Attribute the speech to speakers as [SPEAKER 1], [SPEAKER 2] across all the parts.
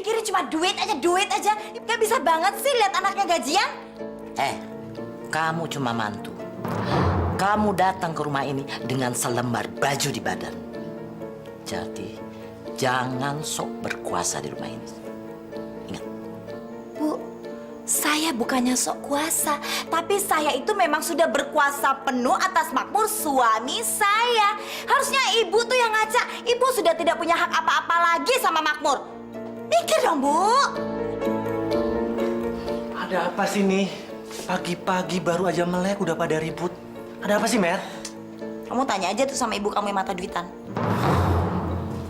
[SPEAKER 1] mikirin cuma duit aja, duit aja. Gak bisa banget sih lihat anaknya gajian.
[SPEAKER 2] Kamu cuma mantu. Kamu datang ke rumah ini dengan selembar baju di badan. Jadi, jangan sok berkuasa di rumah ini. Ingat.
[SPEAKER 1] Bu, saya bukannya sok kuasa, tapi saya itu memang sudah berkuasa penuh atas makmur suami saya. Harusnya ibu tuh yang ngaca. Ibu sudah tidak punya hak apa-apa lagi sama makmur. Mikir dong, Bu.
[SPEAKER 3] Ada apa sih nih? Pagi-pagi baru aja melek udah pada ribut. Ada apa sih, Mer?
[SPEAKER 1] Kamu tanya aja tuh sama ibu kamu yang mata duitan.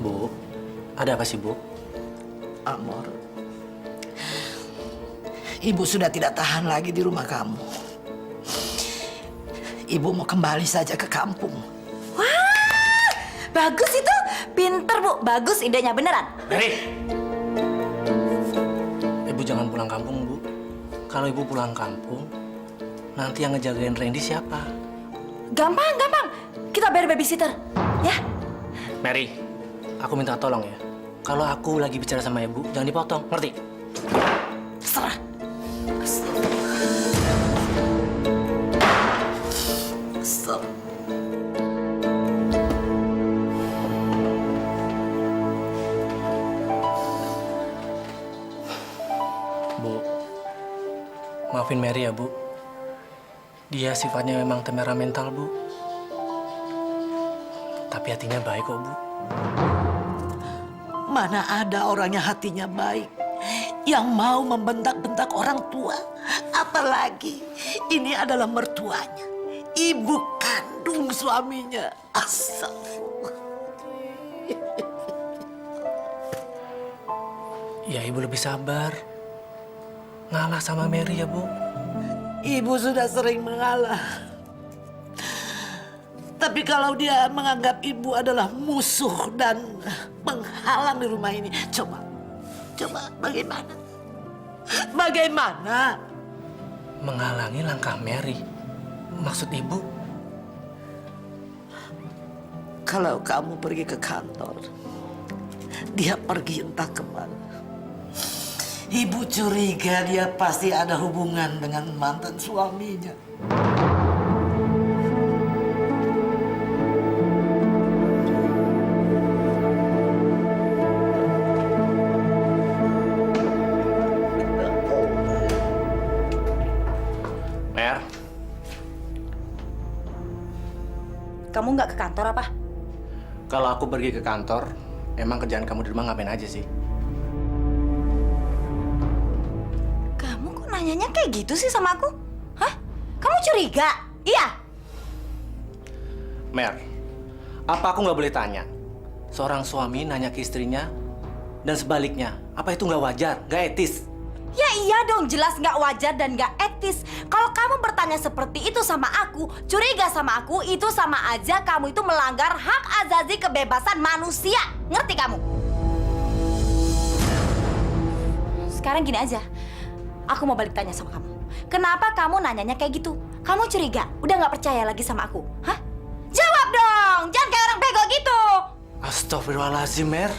[SPEAKER 3] Bu, ada apa sih, Bu?
[SPEAKER 2] Amor, ibu sudah tidak tahan lagi di rumah kamu. Ibu mau kembali saja ke kampung.
[SPEAKER 1] Wah, bagus itu. Pinter, Bu. Bagus idenya, beneran.
[SPEAKER 3] Mary! Ibu jangan pulang kampung, Bu. Kalau ibu pulang kampung, nanti yang ngejagain Randy siapa?
[SPEAKER 1] Gampang, gampang. Kita bayar babysitter, ya?
[SPEAKER 3] Mary, aku minta tolong ya. Kalau aku lagi bicara sama ibu, jangan dipotong, ngerti?
[SPEAKER 1] Serah.
[SPEAKER 2] Stop.
[SPEAKER 3] Bu, maafin Mary ya, Bu. Dia sifatnya memang temperamental, Bu. Tapi hatinya baik kok, Bu.
[SPEAKER 2] Mana ada orangnya hatinya baik yang mau membentak-bentak orang tua. Apalagi ini adalah mertuanya, ibu kandung suaminya. Astagfirullah.
[SPEAKER 3] Ya, Ibu lebih sabar. Ngalah sama Mary ya, Bu.
[SPEAKER 2] Ibu sudah sering mengalah. Tapi kalau dia menganggap ibu adalah musuh dan penghalang di rumah ini, coba bagaimana? Bagaimana?
[SPEAKER 3] Menghalangi langkah Mary. Maksud Ibu?
[SPEAKER 2] Kalau kamu pergi ke kantor, dia pergi entah kemana. Ibu curiga dia pasti ada hubungan dengan mantan suaminya.
[SPEAKER 3] Mer,
[SPEAKER 1] Kamu nggak ke kantor apa?
[SPEAKER 3] kalau aku pergi ke kantor, emang kerjaan kamu di rumah ngapain aja sih?
[SPEAKER 1] Kamu kok nanyanya kayak gitu sih sama aku? Hah? Kamu curiga? Iya.
[SPEAKER 3] Mer, apa aku nggak boleh tanya? Seorang suami nanya ke istrinya dan sebaliknya, apa itu nggak wajar, nggak etis?
[SPEAKER 1] Ya iya dong, jelas nggak wajar dan nggak etis. Kalau kamu bertanya seperti itu sama aku, curiga sama aku, itu sama aja kamu itu melanggar hak azazi kebebasan manusia. Ngerti kamu? Sekarang gini aja, aku mau balik tanya sama kamu. Kenapa kamu nanyanya kayak gitu? Kamu curiga? Udah nggak percaya lagi sama aku? Hah? Jawab dong, jangan kayak orang bego gitu.
[SPEAKER 3] Astagfirullahaladzim, Mer.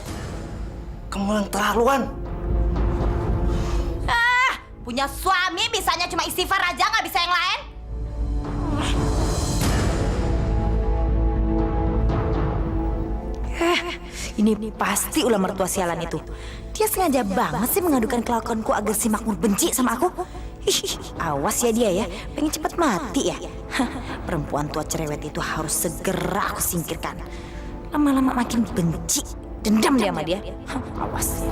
[SPEAKER 3] Kamu yang terlaluan.
[SPEAKER 1] Punya suami bisanya cuma istighfar aja, nggak bisa yang lain? Ini pasti ulah mertua sialan itu. Dia sengaja banget sih mengadukan kelakuanku agar si Makmur benci sama aku. Awas ya dia ya, pengen cepat mati ya. Perempuan tua cerewet itu harus segera aku singkirkan. Lama-lama makin benci, dendam dia sama dia. Awas.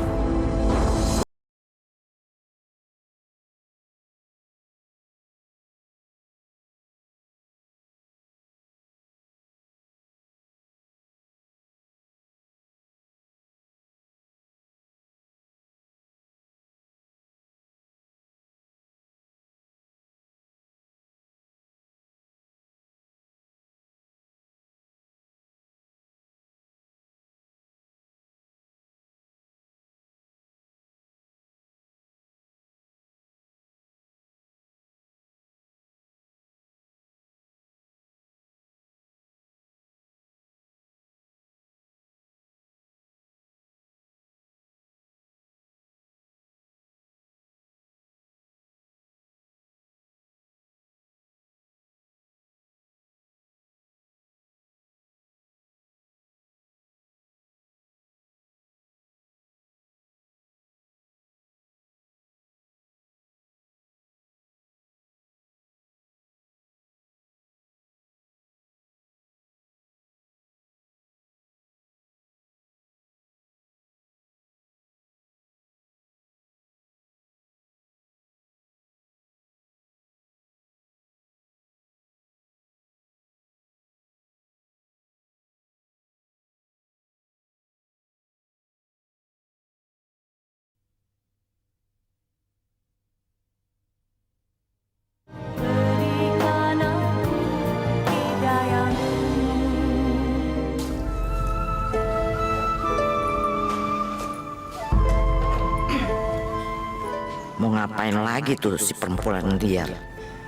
[SPEAKER 2] ngapain lagi tuh si perempuan liar?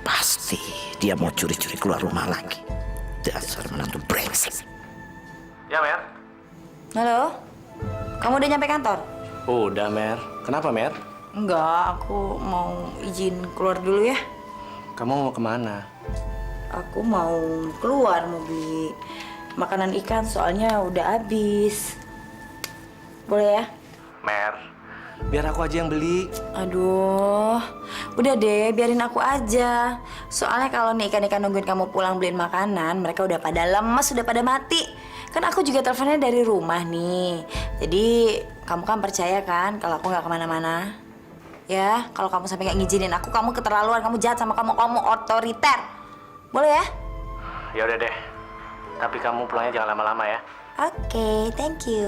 [SPEAKER 2] Pasti dia mau curi-curi keluar rumah lagi. Dasar menantu brengsek.
[SPEAKER 3] Ya, Mer.
[SPEAKER 1] Halo? Kamu udah nyampe kantor?
[SPEAKER 3] Udah, Mer. Kenapa, Mer?
[SPEAKER 1] Enggak, aku mau izin keluar dulu ya.
[SPEAKER 3] Kamu mau kemana?
[SPEAKER 1] Aku mau keluar, mau beli makanan ikan soalnya udah habis. Boleh ya?
[SPEAKER 3] Mer, biar aku aja yang beli.
[SPEAKER 1] Aduh, udah deh, biarin aku aja. Soalnya kalau nih ikan-ikan nungguin kamu pulang beliin makanan, mereka udah pada lemas, udah pada mati. Kan aku juga teleponnya dari rumah nih. Jadi kamu kan percaya kan kalau aku nggak kemana-mana? Ya, kalau kamu sampai nggak ngizinin aku, kamu keterlaluan, kamu jahat sama kamu otoriter. Boleh ya?
[SPEAKER 3] Ya udah deh. Tapi kamu pulangnya jangan lama-lama ya.
[SPEAKER 1] Oke, thank you.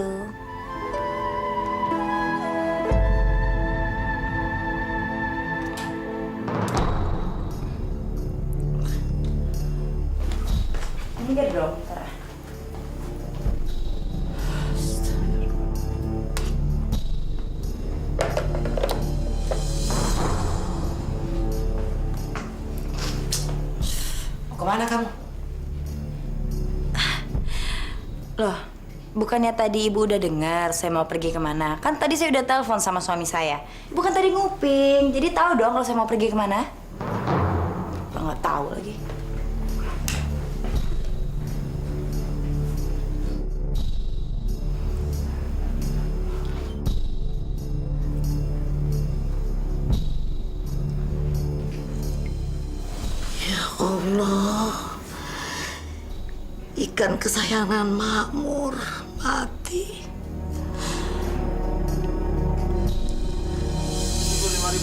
[SPEAKER 1] Minggir dong, Tara.
[SPEAKER 2] Mau kemana kamu?
[SPEAKER 1] Loh, bukannya tadi ibu udah dengar saya mau pergi kemana? Kan tadi saya udah telepon sama suami saya. Bukan tadi nguping, jadi tahu dong kalau saya mau pergi kemana. Nggak tahu lagi.
[SPEAKER 2] Ya Allah, ikan kesayangan Makmur mati.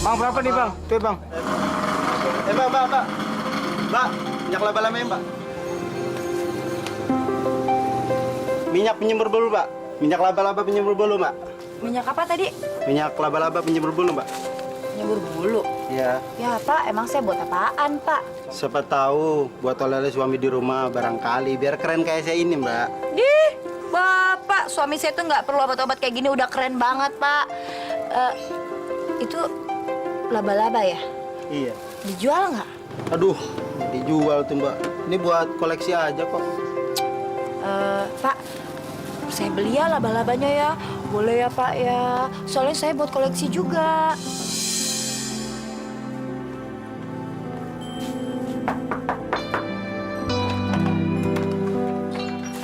[SPEAKER 4] Bang, berapa nih bang? Tuh bang. Mbak. Mbak, minyak laba-laba ya mbak. Minyak penyembuh bulu mbak. Minyak laba-laba penyembuh bulu mbak.
[SPEAKER 1] Minyak apa tadi?
[SPEAKER 4] Minyak laba-laba penyembuh bulu mbak.
[SPEAKER 1] Nyebur bulu.
[SPEAKER 4] Iya.
[SPEAKER 1] Ya Pak, emang saya buat apaan Pak?
[SPEAKER 4] Siapa tahu buat oleh suami di rumah barangkali biar keren kayak saya ini mbak.
[SPEAKER 1] Ih, Bapak, suami saya tuh nggak perlu obat-obat kayak gini, udah keren banget Pak. Itu laba-laba ya?
[SPEAKER 4] Iya.
[SPEAKER 1] Dijual nggak?
[SPEAKER 4] Aduh, dijual tuh mbak. Ini buat koleksi aja kok.
[SPEAKER 1] Pak, saya beli ya laba-labanya ya. Boleh ya Pak ya. Soalnya saya buat koleksi juga.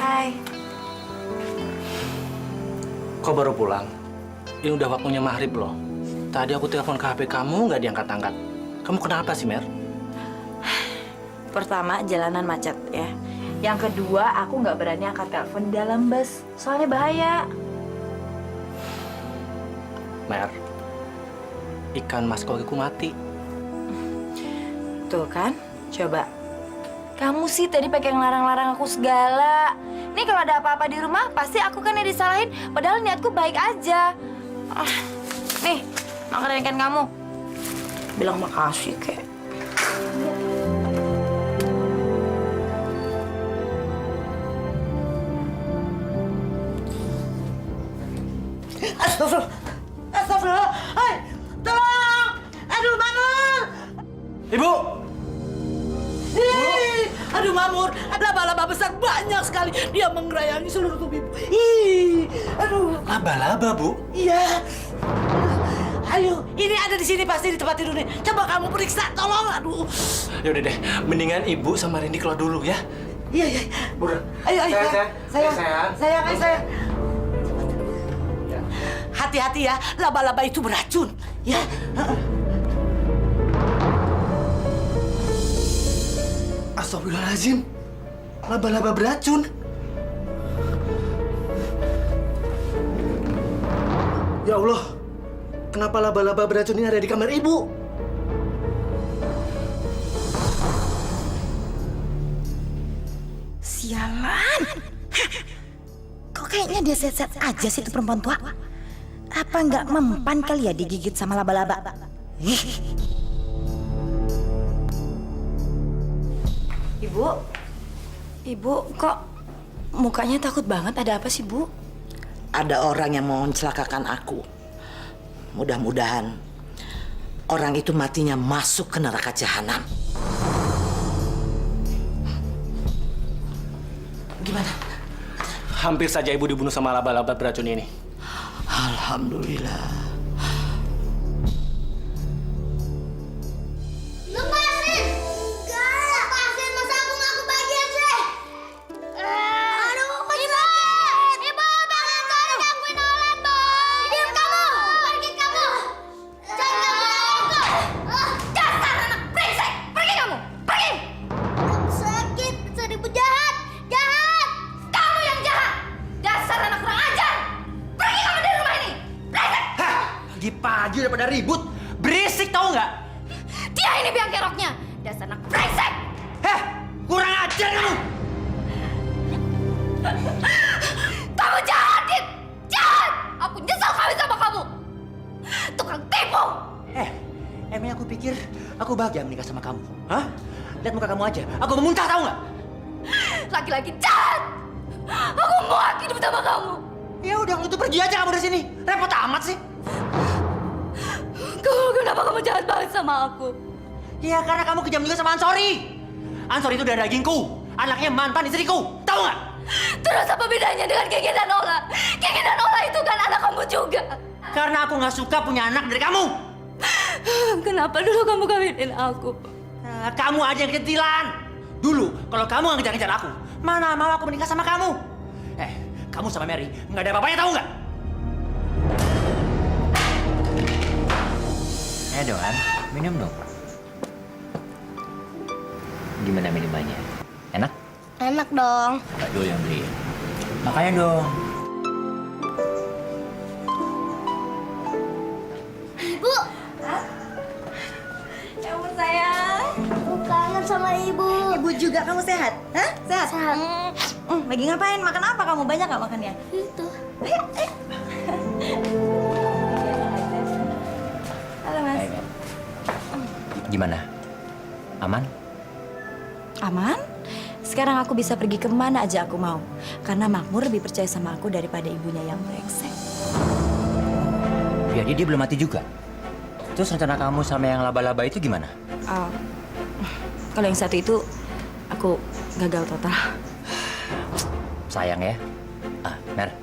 [SPEAKER 1] Hai.
[SPEAKER 3] Kok baru pulang? Ini udah waktunya maghrib loh. Tadi aku telepon ke HP kamu nggak diangkat-angkat. Kamu kenapa sih, Mer?
[SPEAKER 1] Pertama, jalanan macet ya. Yang kedua, aku nggak berani angkat telepon di dalam bus. Soalnya bahaya.
[SPEAKER 3] Mer, ikan mas kokiku mati.
[SPEAKER 1] Tuh kan, coba. Kamu sih tadi pakai ngelarang-larang aku segala. Nih kalau ada apa-apa di rumah, pasti aku kan yang disalahin. Padahal niatku baik aja. Nih, makanan ikan kamu. Bilang makasih, kek.
[SPEAKER 2] Astagfirullah. Astagfirullah. Hai, tolong. Aduh, Mamur.
[SPEAKER 3] Ibu!
[SPEAKER 2] Ih, aduh, Mamur. Ada laba-laba besar banyak sekali. Dia menggerayangi seluruh tubuh ibu. Ih, aduh.
[SPEAKER 3] Laba-laba, Bu?
[SPEAKER 2] Iya. Ayo, ini ada di sini pasti di tempat tidur nih. Coba kamu periksa, tolong. Aduh.
[SPEAKER 3] Ya udah deh, mendingan Ibu sama Rindi keluar dulu ya.
[SPEAKER 2] Iya, iya.
[SPEAKER 3] Bura.
[SPEAKER 2] Ayo, ayo.
[SPEAKER 3] Sayang.
[SPEAKER 2] Sayang, ayo, sayang. Hati-hati ya, laba-laba itu beracun. Ya.
[SPEAKER 3] Astagfirullahaladzim. Laba-laba beracun. Ya Allah. Kenapa laba-laba beracun ini ada di kamar Ibu?
[SPEAKER 1] Sialan. Kok kayaknya dia set-set aja sih itu perempuan tua? Apa nggak mempan kali ya digigit sama laba-laba? Ibu kok mukanya takut banget? Ada apa sih, Bu?
[SPEAKER 2] Ada orang yang mau mencelakakan aku. Mudah-mudahan orang itu matinya masuk ke neraka jahanam. Gimana?
[SPEAKER 3] Hampir saja ibu dibunuh sama laba-laba beracun ini.
[SPEAKER 2] Alhamdulillah.
[SPEAKER 5] Lepasin! Gak! Lepasin, masa aku ngaku bagian sih? Aduh, Ibu! Ibu, bangun! Tolong gangguin Olan, Bu! Diam kamu! Pergi kamu! Jangan gangguin aku! Dasar anak brengsek! Pergi kamu! Pergi! Sakit! Seribu jahat! Jahat! Kamu yang jahat! Dasar anak kurang ajar! Pergi kamu dari rumah ini! Brengsek!
[SPEAKER 4] Pagi-pagi udah pada ribut. Berisik tahu nggak?
[SPEAKER 5] Dia ini biang keroknya! Dasar anak brengsek!
[SPEAKER 4] Heh, kurang ajar kamu.
[SPEAKER 5] Kamu jahat, Dit! Jahat! Aku nyesel kawin sama kamu! Tukang tipu!
[SPEAKER 4] Emangnya aku pikir aku bahagia menikah sama kamu? Hah? Lihat muka kamu aja. Aku memuntah tahu nggak?
[SPEAKER 5] Laki-laki jahat! Aku muak hidup sama kamu!
[SPEAKER 4] Ya udah, lu tuh pergi aja kamu dari sini. Repot amat sih.
[SPEAKER 5] Kenapa kamu jahat banget sama aku?
[SPEAKER 4] Ya karena kamu kejam juga sama Ansori. Ansori itu darah dagingku. Anaknya mantan istriku. Tahu nggak?
[SPEAKER 5] Terus apa bedanya dengan Gege dan Ola? Gege dan Ola itu kan anak kamu juga.
[SPEAKER 4] Karena aku nggak suka punya anak dari kamu.
[SPEAKER 5] Kenapa dulu kamu kawinin aku?
[SPEAKER 4] Nah, kamu aja yang ketilan. Dulu, kalau kamu nggak ngejar-ngejar aku, mana mau aku menikah sama kamu? Kamu sama Mary nggak ada apa-apanya tahu nggak?
[SPEAKER 6] Dong, minum dong. Gimana minumannya? Enak?
[SPEAKER 5] Enak dong.
[SPEAKER 6] Kak Do yang beli. Makanya dong.
[SPEAKER 5] Ibu! Kamu sayang. Aku kangen sama ibu.
[SPEAKER 1] Ibu juga, kamu sehat? Hah? Sehat?
[SPEAKER 5] Sehat.
[SPEAKER 1] Lagi ngapain? Makan apa kamu? Banyak gak makannya?
[SPEAKER 5] Itu.
[SPEAKER 1] Ayo, ayo. Halo, Mas.
[SPEAKER 6] Hai, Mel. Gimana? Aman?
[SPEAKER 1] Aman? Sekarang aku bisa pergi kemana aja aku mau. Karena Makmur lebih percaya sama aku daripada ibunya yang brengsek.
[SPEAKER 6] Jadi dia belum mati juga? Terus rencana kamu sama yang laba-laba itu gimana?
[SPEAKER 1] Kalau yang satu itu, aku gagal total.
[SPEAKER 6] Sayang ya. Mer.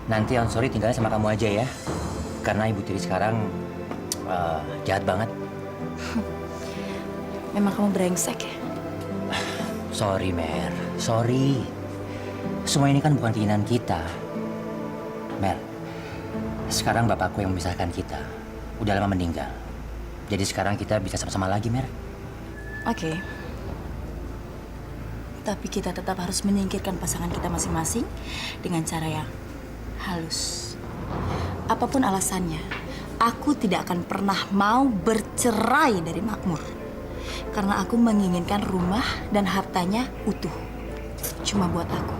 [SPEAKER 6] Nanti Ansori tinggalnya sama kamu aja ya. Karena Ibu Tiri sekarang jahat banget.
[SPEAKER 1] Memang kamu brengsek ya?
[SPEAKER 6] Sorry, Mer. Sorry. Semua ini kan bukan keinginan kita. Mer, sekarang bapakku yang memisahkan kita. Udah lama meninggal. Jadi sekarang kita bisa sama-sama lagi, Mer.
[SPEAKER 1] Oke. Tapi kita tetap harus menyingkirkan pasangan kita masing-masing dengan cara yang halus. Apapun alasannya, aku tidak akan pernah mau bercerai dari Makmur. Karena aku menginginkan rumah dan hartanya utuh. Cuma buat aku.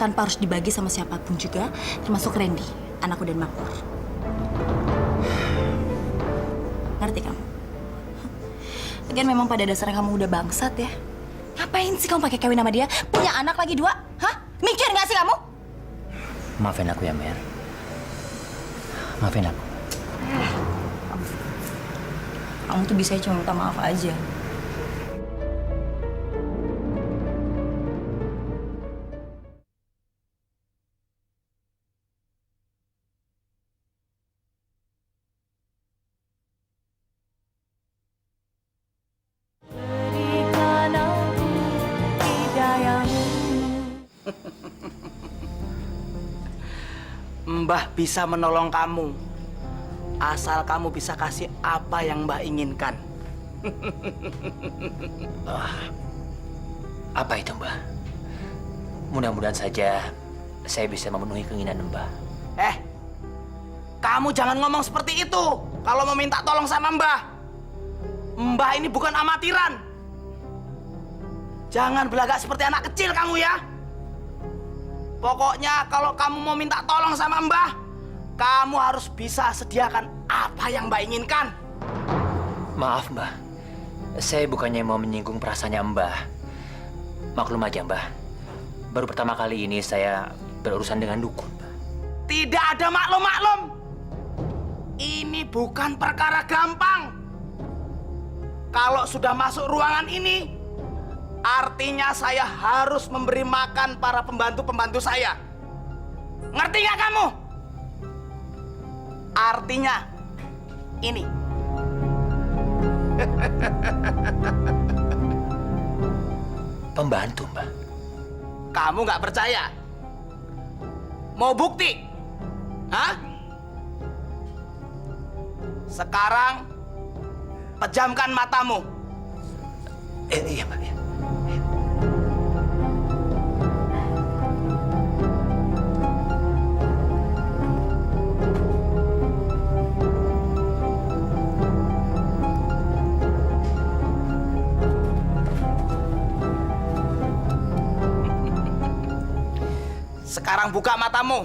[SPEAKER 1] Tanpa harus dibagi sama siapapun juga, termasuk Randy, anakku dan Makmur. Ngerti kamu? Lagian memang pada dasarnya kamu udah bangsat ya. Ngapain sih kamu pakai kawin sama dia? Punya anak lagi 2? Hah? Mikir nggak sih kamu?
[SPEAKER 6] Maafin aku ya, Mer. Maafin aku.
[SPEAKER 1] Kamu tuh bisa cuma minta maaf aja.
[SPEAKER 7] Mbah bisa menolong kamu. Asal kamu bisa kasih apa yang Mbah inginkan.
[SPEAKER 6] Apa itu, Mbah? Mudah-mudahan saja saya bisa memenuhi keinginan Mbah.
[SPEAKER 7] Kamu jangan ngomong seperti itu kalau mau minta tolong sama Mbah. Mbah ini bukan amatiran. Jangan belagak seperti anak kecil kamu ya. Pokoknya kalau kamu mau minta tolong sama Mbah, kamu harus bisa sediakan apa yang Mbah inginkan.
[SPEAKER 6] Maaf, Mbah. Saya bukannya mau menyinggung perasaannya Mbah. Maklum aja, Mbah. Baru pertama kali ini saya berurusan dengan dukun, Mbah.
[SPEAKER 7] Tidak ada maklum-maklum. Ini bukan perkara gampang. kalau sudah masuk ruangan ini, artinya saya harus memberi makan para pembantu-pembantu saya. Ngerti nggak kamu? Artinya ini.
[SPEAKER 6] Pembantu, Mbah.
[SPEAKER 7] Kamu nggak percaya? Mau bukti? Hah? Sekarang pejamkan matamu.
[SPEAKER 6] Iya, Mbak. Iya.
[SPEAKER 7] Sekarang buka matamu.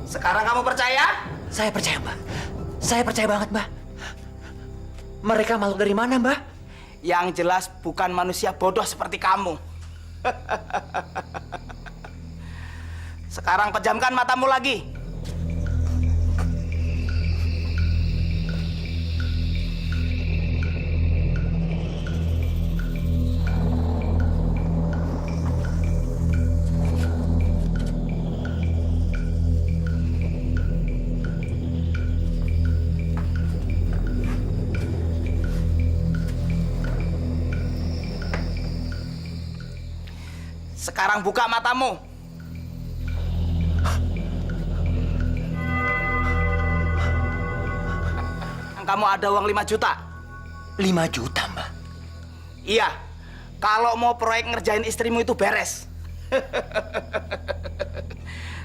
[SPEAKER 7] Sekarang kamu percaya?
[SPEAKER 6] Saya percaya, Mbah. Saya percaya banget, Mbah. Mereka makhluk dari mana, Mbah?
[SPEAKER 7] Yang jelas bukan manusia bodoh seperti kamu. Sekarang pejamkan matamu lagi. Sekarang buka matamu. Kamu ada uang 5 juta.
[SPEAKER 6] 5 juta, Mbah.
[SPEAKER 7] Iya, kalau mau proyek ngerjain istrimu itu beres.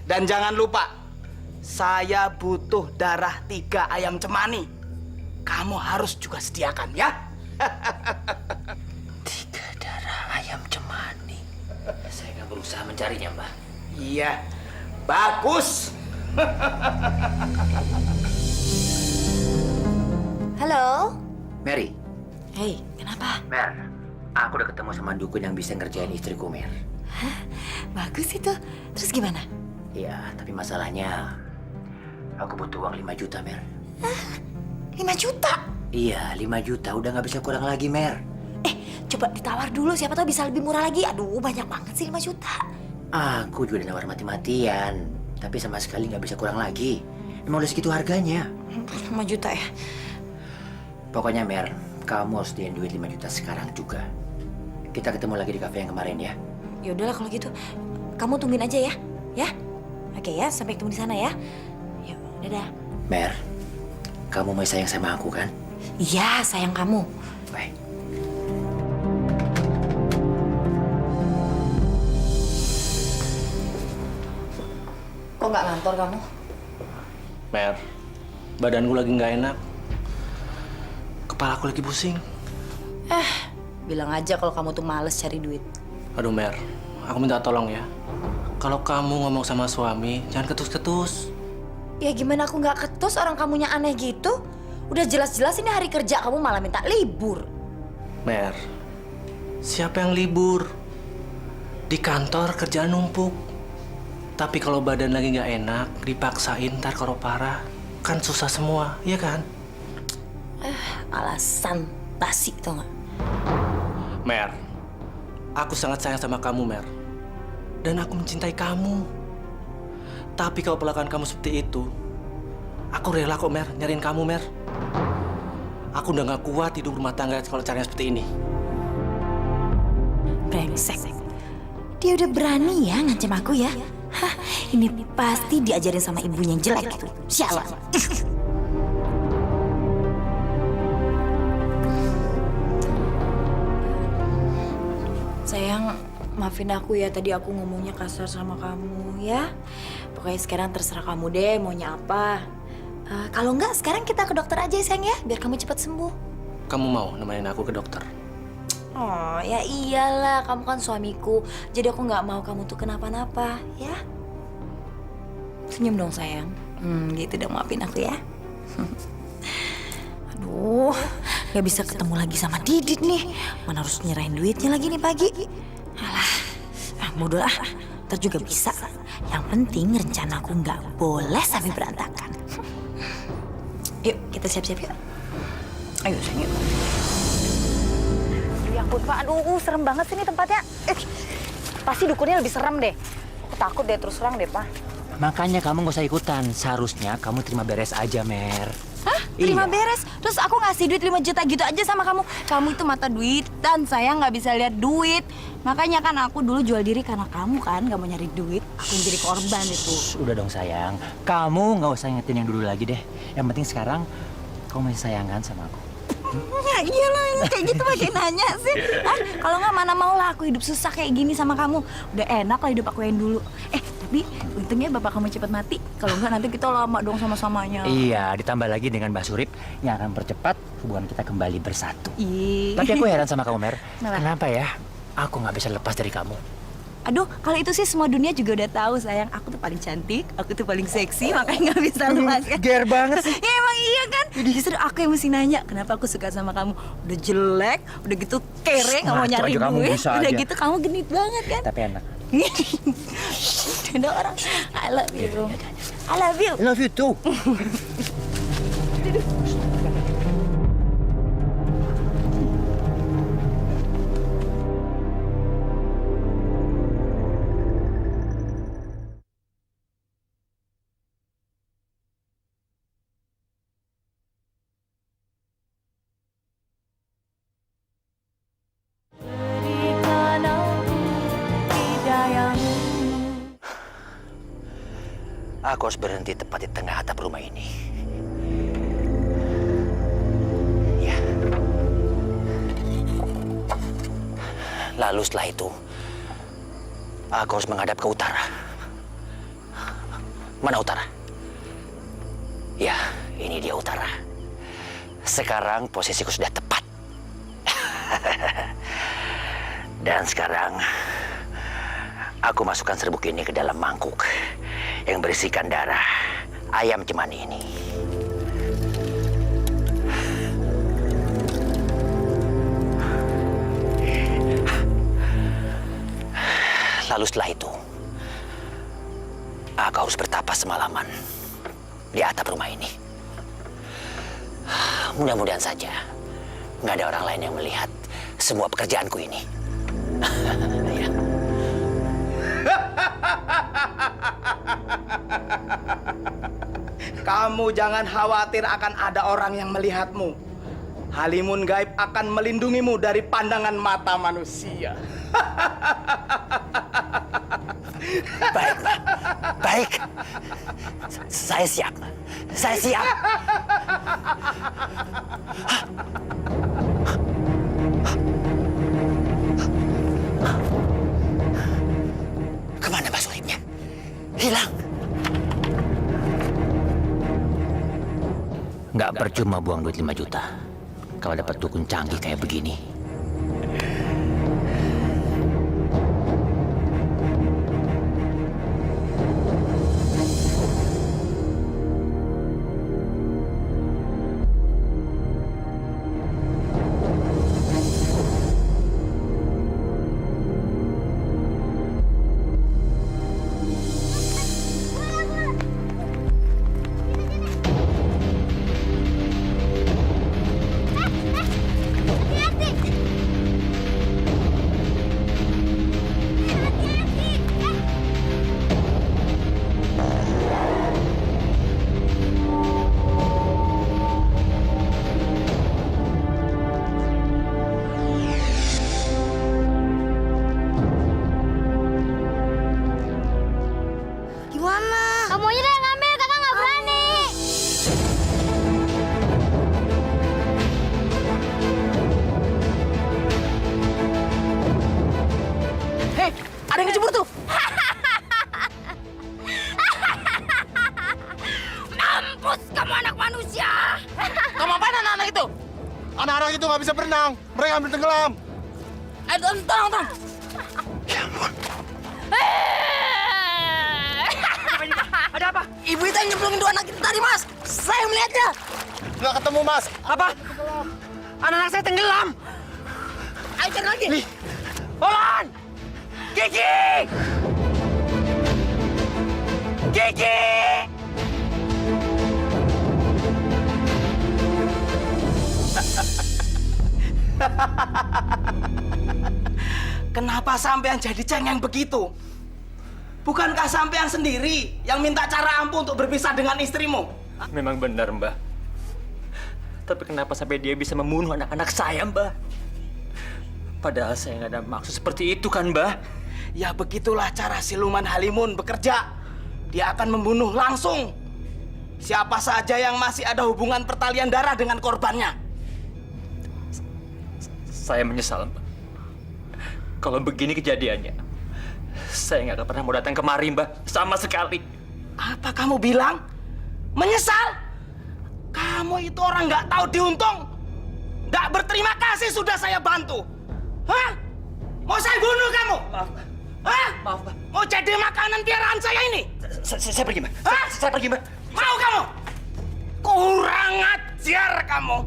[SPEAKER 7] Dan jangan lupa, saya butuh darah 3 ayam cemani. Kamu harus juga sediakan, ya?
[SPEAKER 6] 3 darah ayam cemani. Saya akan berusaha mencarinya, Mbah.
[SPEAKER 7] Iya, bagus.
[SPEAKER 1] Halo?
[SPEAKER 6] Mary.
[SPEAKER 1] Hei, kenapa?
[SPEAKER 6] Mer, aku udah ketemu sama dukun yang bisa ngerjain istriku, Mer.
[SPEAKER 1] Bagus itu. Terus gimana?
[SPEAKER 6] Iya, tapi masalahnya aku butuh uang 5 juta, Mer.
[SPEAKER 1] 5 juta?
[SPEAKER 6] Iya, 5 juta. Udah nggak bisa kurang lagi, Mer.
[SPEAKER 1] Coba ditawar dulu, siapa tahu bisa lebih murah lagi. Aduh, banyak banget sih 5 juta.
[SPEAKER 6] Aku juga udah nawar mati-matian. Tapi sama sekali nggak bisa kurang lagi. Emang udah segitu harganya.
[SPEAKER 1] 5 juta ya?
[SPEAKER 6] Pokoknya, Mer, kamu harus sediain duit 5 juta sekarang juga. Kita ketemu lagi di kafe yang kemarin, ya.
[SPEAKER 1] Ya udahlah kalau gitu. Kamu tungguin aja ya. Ya? Oke ya, sampai ketemu di sana ya. Yuk, dadah.
[SPEAKER 6] Mer, kamu masih sayang sama aku, kan?
[SPEAKER 1] Iya, sayang kamu.
[SPEAKER 6] Baik.
[SPEAKER 1] Kok nggak ngantor kamu?
[SPEAKER 3] Mer, badanku lagi nggak enak. Kepala aku lagi pusing.
[SPEAKER 1] Bilang aja kalau kamu tuh males cari duit.
[SPEAKER 3] Aduh Mer, aku minta tolong ya. Kalau kamu ngomong sama suami, jangan ketus-ketus.
[SPEAKER 1] Ya gimana aku nggak ketus, orang kamunya aneh gitu? Udah jelas-jelas ini hari kerja kamu malah minta libur.
[SPEAKER 3] Mer, siapa yang libur? Di kantor kerjaan numpuk. Tapi kalau badan lagi nggak enak, dipaksain ntar kalau parah, kan susah semua, iya kan?
[SPEAKER 1] Alasan basi tau nggak?
[SPEAKER 3] Mer, aku sangat sayang sama kamu, Mer. Dan aku mencintai kamu. Tapi kalau perlakuan kamu seperti itu, aku rela kok, Mer, nyariin kamu, Mer. Aku udah gak kuat hidup rumah tangga kalau caranya seperti ini.
[SPEAKER 1] Brengsek. Dia udah berani ya ngancam aku ya? Hah, ini pasti diajarin sama ibunya yang jelek itu. Sialan. Sayang, maafin aku ya tadi aku ngomongnya kasar sama kamu ya. Pokoknya sekarang terserah kamu deh maunya apa. Kalau enggak sekarang kita ke dokter aja ya sayang ya, biar kamu cepat sembuh.
[SPEAKER 3] Kamu mau nemenin aku ke dokter?
[SPEAKER 1] Oh ya iyalah, kamu kan suamiku. Jadi aku nggak mau kamu tuh kenapa-napa ya. Senyum dong sayang. Gitu dong, maafin aku ya. Aduh, gak bisa ketemu lagi sama Didit nih. Mana harus nyerahin duitnya lagi nih pagi. Alah, bodoh lah. Ntar juga bisa. Yang penting rencanaku gak boleh sampai berantakan. Yuk, kita siap-siap yuk. Ayo, sayang, yuk. Ya ampun, Pak. Aduh, serem banget sih ini tempatnya. Pasti dukunnya lebih serem deh. Aku takut deh terus terang deh, Pak.
[SPEAKER 6] Makanya kamu gak usah ikutan. Seharusnya kamu terima beres aja, Mer.
[SPEAKER 1] Hah? Terima
[SPEAKER 6] Iya.
[SPEAKER 1] beres? Terus aku ngasih duit 5 juta gitu aja sama kamu. Kamu itu mata duit dan saya nggak bisa lihat duit. Makanya kan aku dulu jual diri karena kamu kan nggak mau nyari duit. Aku yang jadi korban itu.
[SPEAKER 6] Udah dong sayang. Kamu gak usah ingetin yang dulu lagi deh. Yang penting sekarang kamu masih sayang kan sama aku.
[SPEAKER 1] Ya iyalah, ini kayak gitu pakai nanya sih. Ah, kalau nggak mana mau lah aku hidup susah kayak gini sama kamu. Udah enak lah hidup aku yang dulu. Tapi untungnya bapak kamu cepat mati. Kalau nggak nanti kita lama dong sama-samanya.
[SPEAKER 6] Iya, ditambah lagi dengan Mbak Surip yang akan percepat hubungan kita kembali bersatu.
[SPEAKER 1] Ih.
[SPEAKER 6] Tapi aku heran sama kamu, Mer.
[SPEAKER 1] Kenapa?
[SPEAKER 6] Kenapa ya aku nggak bisa lepas dari kamu?
[SPEAKER 1] Aduh, kalau itu sih semua dunia juga udah tahu sayang. Aku tuh paling cantik, aku tuh paling seksi, makanya nggak bisa lepas kan.
[SPEAKER 6] Ger banget sih.
[SPEAKER 1] Ya emang iya kan. Justru aku yang mesti nanya, kenapa aku suka sama kamu? Udah jelek, udah gitu kere, nggak mau
[SPEAKER 6] Ngaco
[SPEAKER 1] nyari
[SPEAKER 6] aja kamu
[SPEAKER 1] duit.
[SPEAKER 6] bisa
[SPEAKER 1] Udah
[SPEAKER 6] aja.
[SPEAKER 1] gitu kamu genit banget kan.
[SPEAKER 6] Tapi enak.
[SPEAKER 1] Ada orang, I love you. I love you.
[SPEAKER 6] I love you too. Aku harus berhenti tepat di tengah atap rumah ini. Ya. Lalu setelah itu, aku harus menghadap ke utara. Mana utara? Ya, ini dia utara. Sekarang posisiku sudah tepat. Dan sekarang, aku masukkan serbuk ini ke dalam mangkuk yang berisikan darah ayam cemani ini. Lalu setelah itu, aku harus bertapa semalaman di atap rumah ini. Mudah-mudahan saja nggak ada orang lain yang melihat semua pekerjaanku ini. Ya.
[SPEAKER 7] Kamu jangan khawatir akan ada orang yang melihatmu. Halimun gaib akan melindungimu dari pandangan mata manusia.
[SPEAKER 6] Baik, Pak. Baik. Saya siap. Saya siap. Kemana Mas Suripnya? Hilang. Nggak percuma buang duit 5 juta. Kalau dapat dukun canggih kayak begini.
[SPEAKER 5] Gimana? Kamu aja deh yang ngambil, kakak nggak berani.
[SPEAKER 1] Hei, ada yang kecebur tuh.
[SPEAKER 5] Mampus kamu anak manusia.
[SPEAKER 7] Kamu apaan anak-anak itu?
[SPEAKER 8] Anak-anak itu nggak bisa berenang. Mereka ambil tenggelam.
[SPEAKER 1] Tolong.
[SPEAKER 4] Ada apa?
[SPEAKER 1] Ibu itu
[SPEAKER 7] yang nyemplungin dua anak itu tadi, Mas. Saya melihatnya.
[SPEAKER 8] Nggak ketemu, Mas.
[SPEAKER 4] Apa? Anak-anak saya tenggelam.
[SPEAKER 7] Ayo cari lagi.
[SPEAKER 4] Olan! Kiki! Kiki!
[SPEAKER 7] Kenapa sampean jadi cengeng begitu? Bukankah sampean sendiri yang minta cara ampuh untuk berpisah dengan istrimu?
[SPEAKER 9] Memang benar, Mbah. Tapi kenapa sampai dia bisa membunuh anak-anak saya, Mbah? Padahal saya nggak ada maksud seperti itu kan, Mbah?
[SPEAKER 7] Ya begitulah cara siluman Halimun bekerja. Dia akan membunuh langsung siapa saja yang masih ada hubungan pertalian darah dengan korbannya.
[SPEAKER 9] Saya menyesal, Mbah. Kalau begini kejadiannya, saya nggak akan pernah mau datang kemari, Mbah. Sama sekali.
[SPEAKER 7] Apa kamu bilang? Menyesal? Kamu itu orang nggak tahu diuntung. Nggak berterima kasih sudah saya bantu. Hah? Mau saya bunuh kamu?
[SPEAKER 9] Maaf,
[SPEAKER 7] Hah?
[SPEAKER 9] maaf, Mbah.
[SPEAKER 7] Mau jadi makanan piaraan saya ini?
[SPEAKER 9] Saya pergi, Mbah.
[SPEAKER 7] Hah?
[SPEAKER 9] Saya pergi, Mbah.
[SPEAKER 7] Mau kamu? Kurang ajar kamu.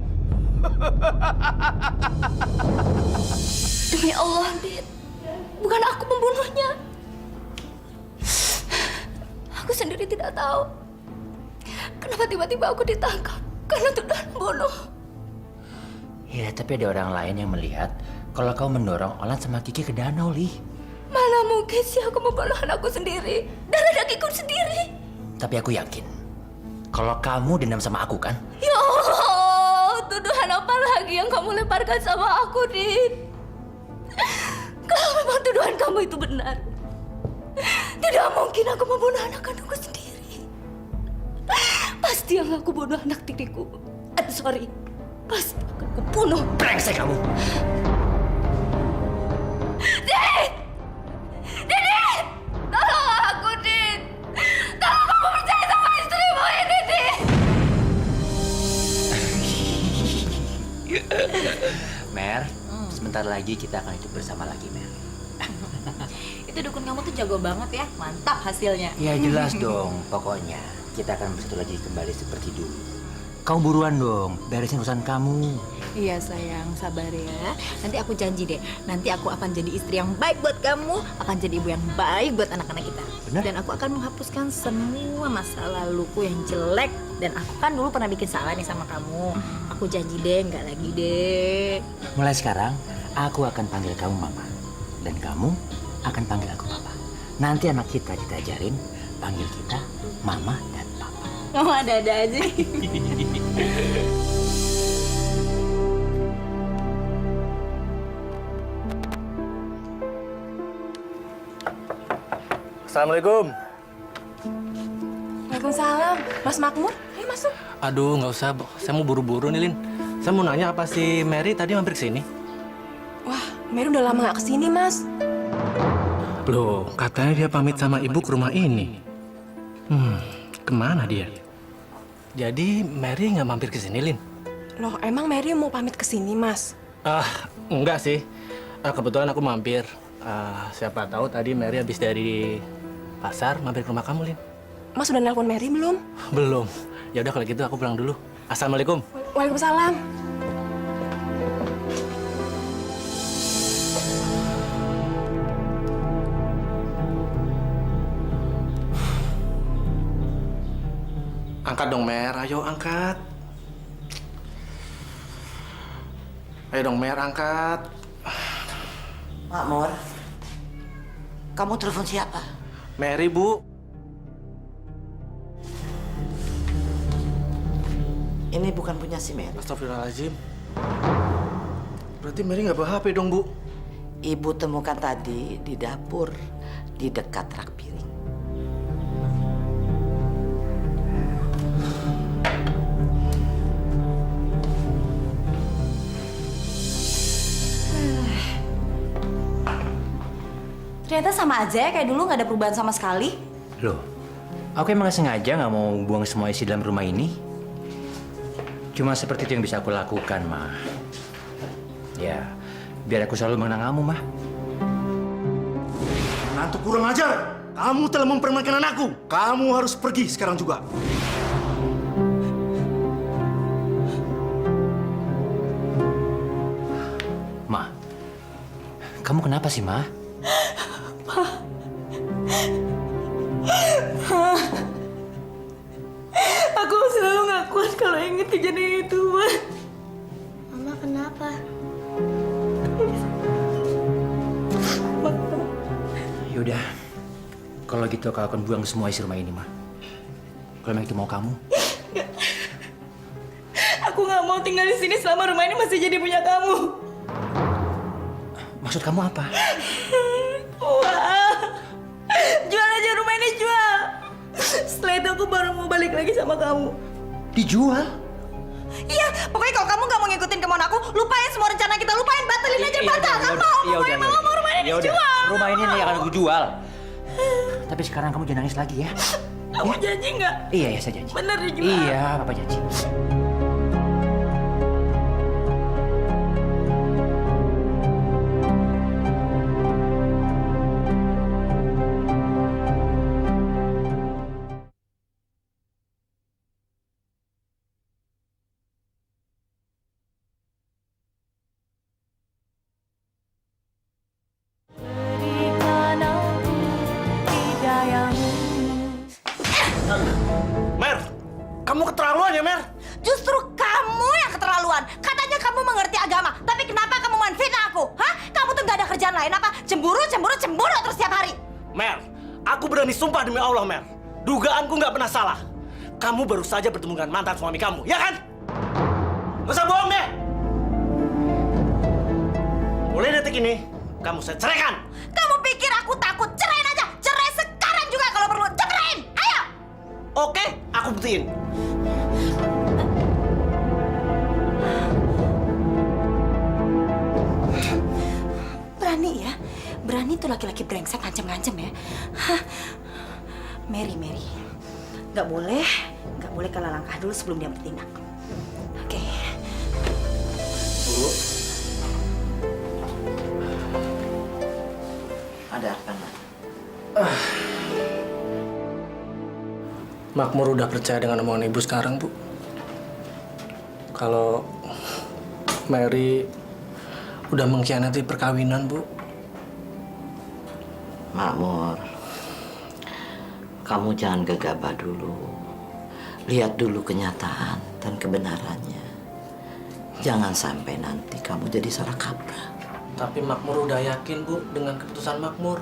[SPEAKER 5] Demi Allah, Dit. Bukan aku pembunuhnya. Aku sendiri tidak tahu kenapa tiba-tiba aku ditangkap karena tuduhan bunuh.
[SPEAKER 6] Ya, tapi ada orang lain yang melihat kalau kau mendorong Olan sama Kiki ke danau, Li.
[SPEAKER 5] Mana mungkin sih aku membunuh anakku sendiri, darah dagingku sendiri.
[SPEAKER 6] Tapi aku yakin kalau kamu dendam sama aku kan?
[SPEAKER 5] Ya Allah, tuduhan apa lagi yang kamu lemparkan sama aku, Dit? Kalau memang tuduhan kamu itu benar, tidak mungkin aku membunuh anak kandungku sendiri. Pasti yang aku bunuh anak tiriku. Sorry, pasti akan kubunuh.
[SPEAKER 6] Brengsek kamu!
[SPEAKER 5] Dit! Dit! Tolong aku, Dit! Tolong kamu percaya sama istrimu ini, Dit!
[SPEAKER 6] Mer, sebentar lagi kita akan hidup bersama lagi, Mer.
[SPEAKER 1] Itu dukun kamu tuh jago banget ya, mantap hasilnya.
[SPEAKER 6] Ya jelas dong, pokoknya kita akan bersatu lagi kembali seperti dulu. Kau buruan dong, beresin urusan kamu.
[SPEAKER 1] Iya sayang, sabar ya. Nanti aku janji deh, nanti aku akan jadi istri yang baik buat kamu, akan jadi ibu yang baik buat anak-anak kita.
[SPEAKER 6] Benar?
[SPEAKER 1] Dan aku akan menghapuskan semua masa laluku yang jelek. Dan aku kan dulu pernah bikin salah nih sama kamu. Aku janji deh, nggak lagi deh.
[SPEAKER 6] Mulai sekarang, aku akan panggil kamu Mama. Dan kamu akan panggil aku Papa. Nanti anak kita ajarin, panggil kita Mama dan Papa.
[SPEAKER 1] Kamu ada-ada aja.
[SPEAKER 3] Assalamualaikum.
[SPEAKER 10] Waalaikumsalam. Mas Makmur, ayo masuk.
[SPEAKER 3] Aduh, nggak usah. Saya mau buru-buru nih, Lin. Saya mau nanya apa si Mary tadi mampir ke sini?
[SPEAKER 10] Wah, Mary udah lama nggak kesini, Mas.
[SPEAKER 3] Loh, katanya dia pamit sama ibu ke rumah ini. Kemana dia? Jadi Mary nggak mampir ke sini, Lin?
[SPEAKER 10] Loh, emang Mary mau pamit kesini, Mas?
[SPEAKER 3] Enggak sih. Kebetulan aku mampir. Siapa tahu tadi Mary habis dari pasar mampir ke rumah kamu, Lin.
[SPEAKER 10] Mas udah nelpon Mary belum?
[SPEAKER 3] Belum. Ya udah kalau gitu aku pulang dulu. Assalamualaikum.
[SPEAKER 10] Waalaikumsalam.
[SPEAKER 3] Angkat dong, Mer. Ayo angkat. Ayo dong, Mer, angkat.
[SPEAKER 2] Makmur, kamu telepon siapa?
[SPEAKER 3] Mary, Bu.
[SPEAKER 2] Ini bukan punya si Mary.
[SPEAKER 3] Astagfirullahaladzim. Berarti Mary nggak bawa HP dong, Bu?
[SPEAKER 2] Ibu temukan tadi di dapur, di dekat rak piring.
[SPEAKER 1] Ternyata sama aja ya, kayak dulu nggak ada perubahan sama sekali.
[SPEAKER 6] Loh, aku emang sengaja nggak mau buang semua isi dalam rumah ini. Cuma seperti itu yang bisa aku lakukan, Ma. Ya, biar aku selalu mengenang kamu, Ma.
[SPEAKER 8] Menantu kurang ajar. Kamu telah mempermainkan anakku. Kamu harus pergi sekarang juga.
[SPEAKER 6] kenapa sih, Ma?
[SPEAKER 10] Aku selalu nggak kuat kalau inget kejadian itu, Ma.
[SPEAKER 5] Mama kenapa?
[SPEAKER 6] Yaudah, kalau gitu aku akan buang semua isi rumah ini, Ma. Kalau memang itu mau kamu.
[SPEAKER 10] Aku nggak mau tinggal di sini selama rumah ini masih jadi punya kamu.
[SPEAKER 6] Maksud kamu apa?
[SPEAKER 10] Wah, jual aja rumah ini, jual. Setelah itu aku baru mau balik lagi sama kamu.
[SPEAKER 6] Dijual?
[SPEAKER 1] Iya, pokoknya kalau kamu nggak mau ngikutin kemauan aku, lupain semua rencana kita, lupain, batalin aja, batal. Nggak mau, pokoknya mama mau rumah ini dijual.
[SPEAKER 6] Rumah ini nih akan aku jual. Tapi sekarang kamu jangan nangis lagi ya.
[SPEAKER 10] Kamu janji nggak?
[SPEAKER 6] Iya, saya janji.
[SPEAKER 10] Bener dijual?
[SPEAKER 6] Iya, Papa janji.
[SPEAKER 7] Mer, kamu keterlaluan ya, Mer?
[SPEAKER 1] Justru kamu yang keterlaluan. Katanya kamu mengerti agama, tapi kenapa kamu menfitnah aku? Hah? Kamu tuh nggak ada kerjaan lain apa? Cemburu terus setiap hari.
[SPEAKER 7] Mer, aku berani sumpah demi Allah, Mer. Dugaanku nggak pernah salah. Kamu baru saja bertemu dengan mantan suami kamu, ya kan? Nggak usah bohong deh. Mulai detik ini, kamu saya ceraikan.
[SPEAKER 1] Kamu pikir aku takut? Cerain aja. Cerai sekarang juga kalau perlu. Cerain. Ayo.
[SPEAKER 7] Oke, aku buktiin.
[SPEAKER 1] Berani ya? Berani tuh laki-laki brengsek ngancem-ngancem ya? Hah? Mary. Nggak boleh kalah langkah dulu sebelum dia bertindak. Oke.
[SPEAKER 2] Bu. Ada apa, Nak?
[SPEAKER 3] Makmur udah percaya dengan omongan ibu sekarang, Bu. Kalau Mary udah mengkhianati perkawinan, Bu.
[SPEAKER 2] Makmur, kamu jangan gegabah dulu. Lihat dulu kenyataan dan kebenarannya. Jangan sampai nanti kamu jadi salah kaprah.
[SPEAKER 3] Tapi Makmur udah yakin, Bu, dengan keputusan Makmur.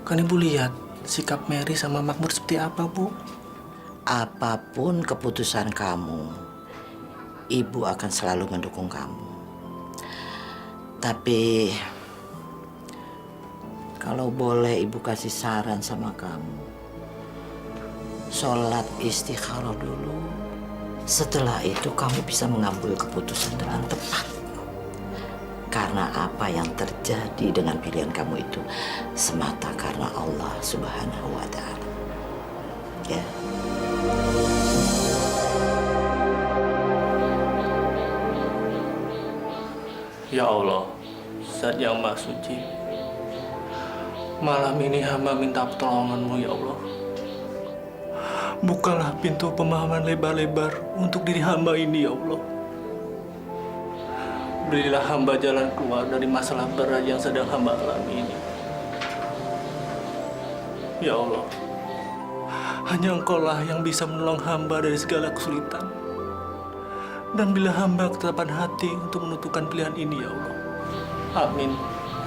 [SPEAKER 3] Kan Ibu lihat sikap Mary sama Makmur seperti apa, Bu?
[SPEAKER 2] Apapun keputusan kamu, Ibu akan selalu mendukung kamu. Tapi kalau boleh Ibu kasih saran sama kamu, sholat istikharah dulu. Setelah itu kamu bisa mengambil keputusan dengan tepat. Karena apa yang terjadi dengan pilihan kamu itu semata karena Allah Subhanahu wa Ta'ala. Ya.
[SPEAKER 3] Ya Allah, Zat yang Maha Suci, malam ini hamba minta pertolongan-Mu, ya Allah. Bukalah pintu pemahaman lebar-lebar untuk diri hamba ini, ya Allah. Berilah hamba jalan keluar dari masalah berat yang sedang hamba alami ini. Ya Allah, hanya Engkau-lah yang bisa menolong hamba dari segala kesulitan. Dan bila hamba ketetapan hati untuk menentukan pilihan ini, ya Allah. Amin.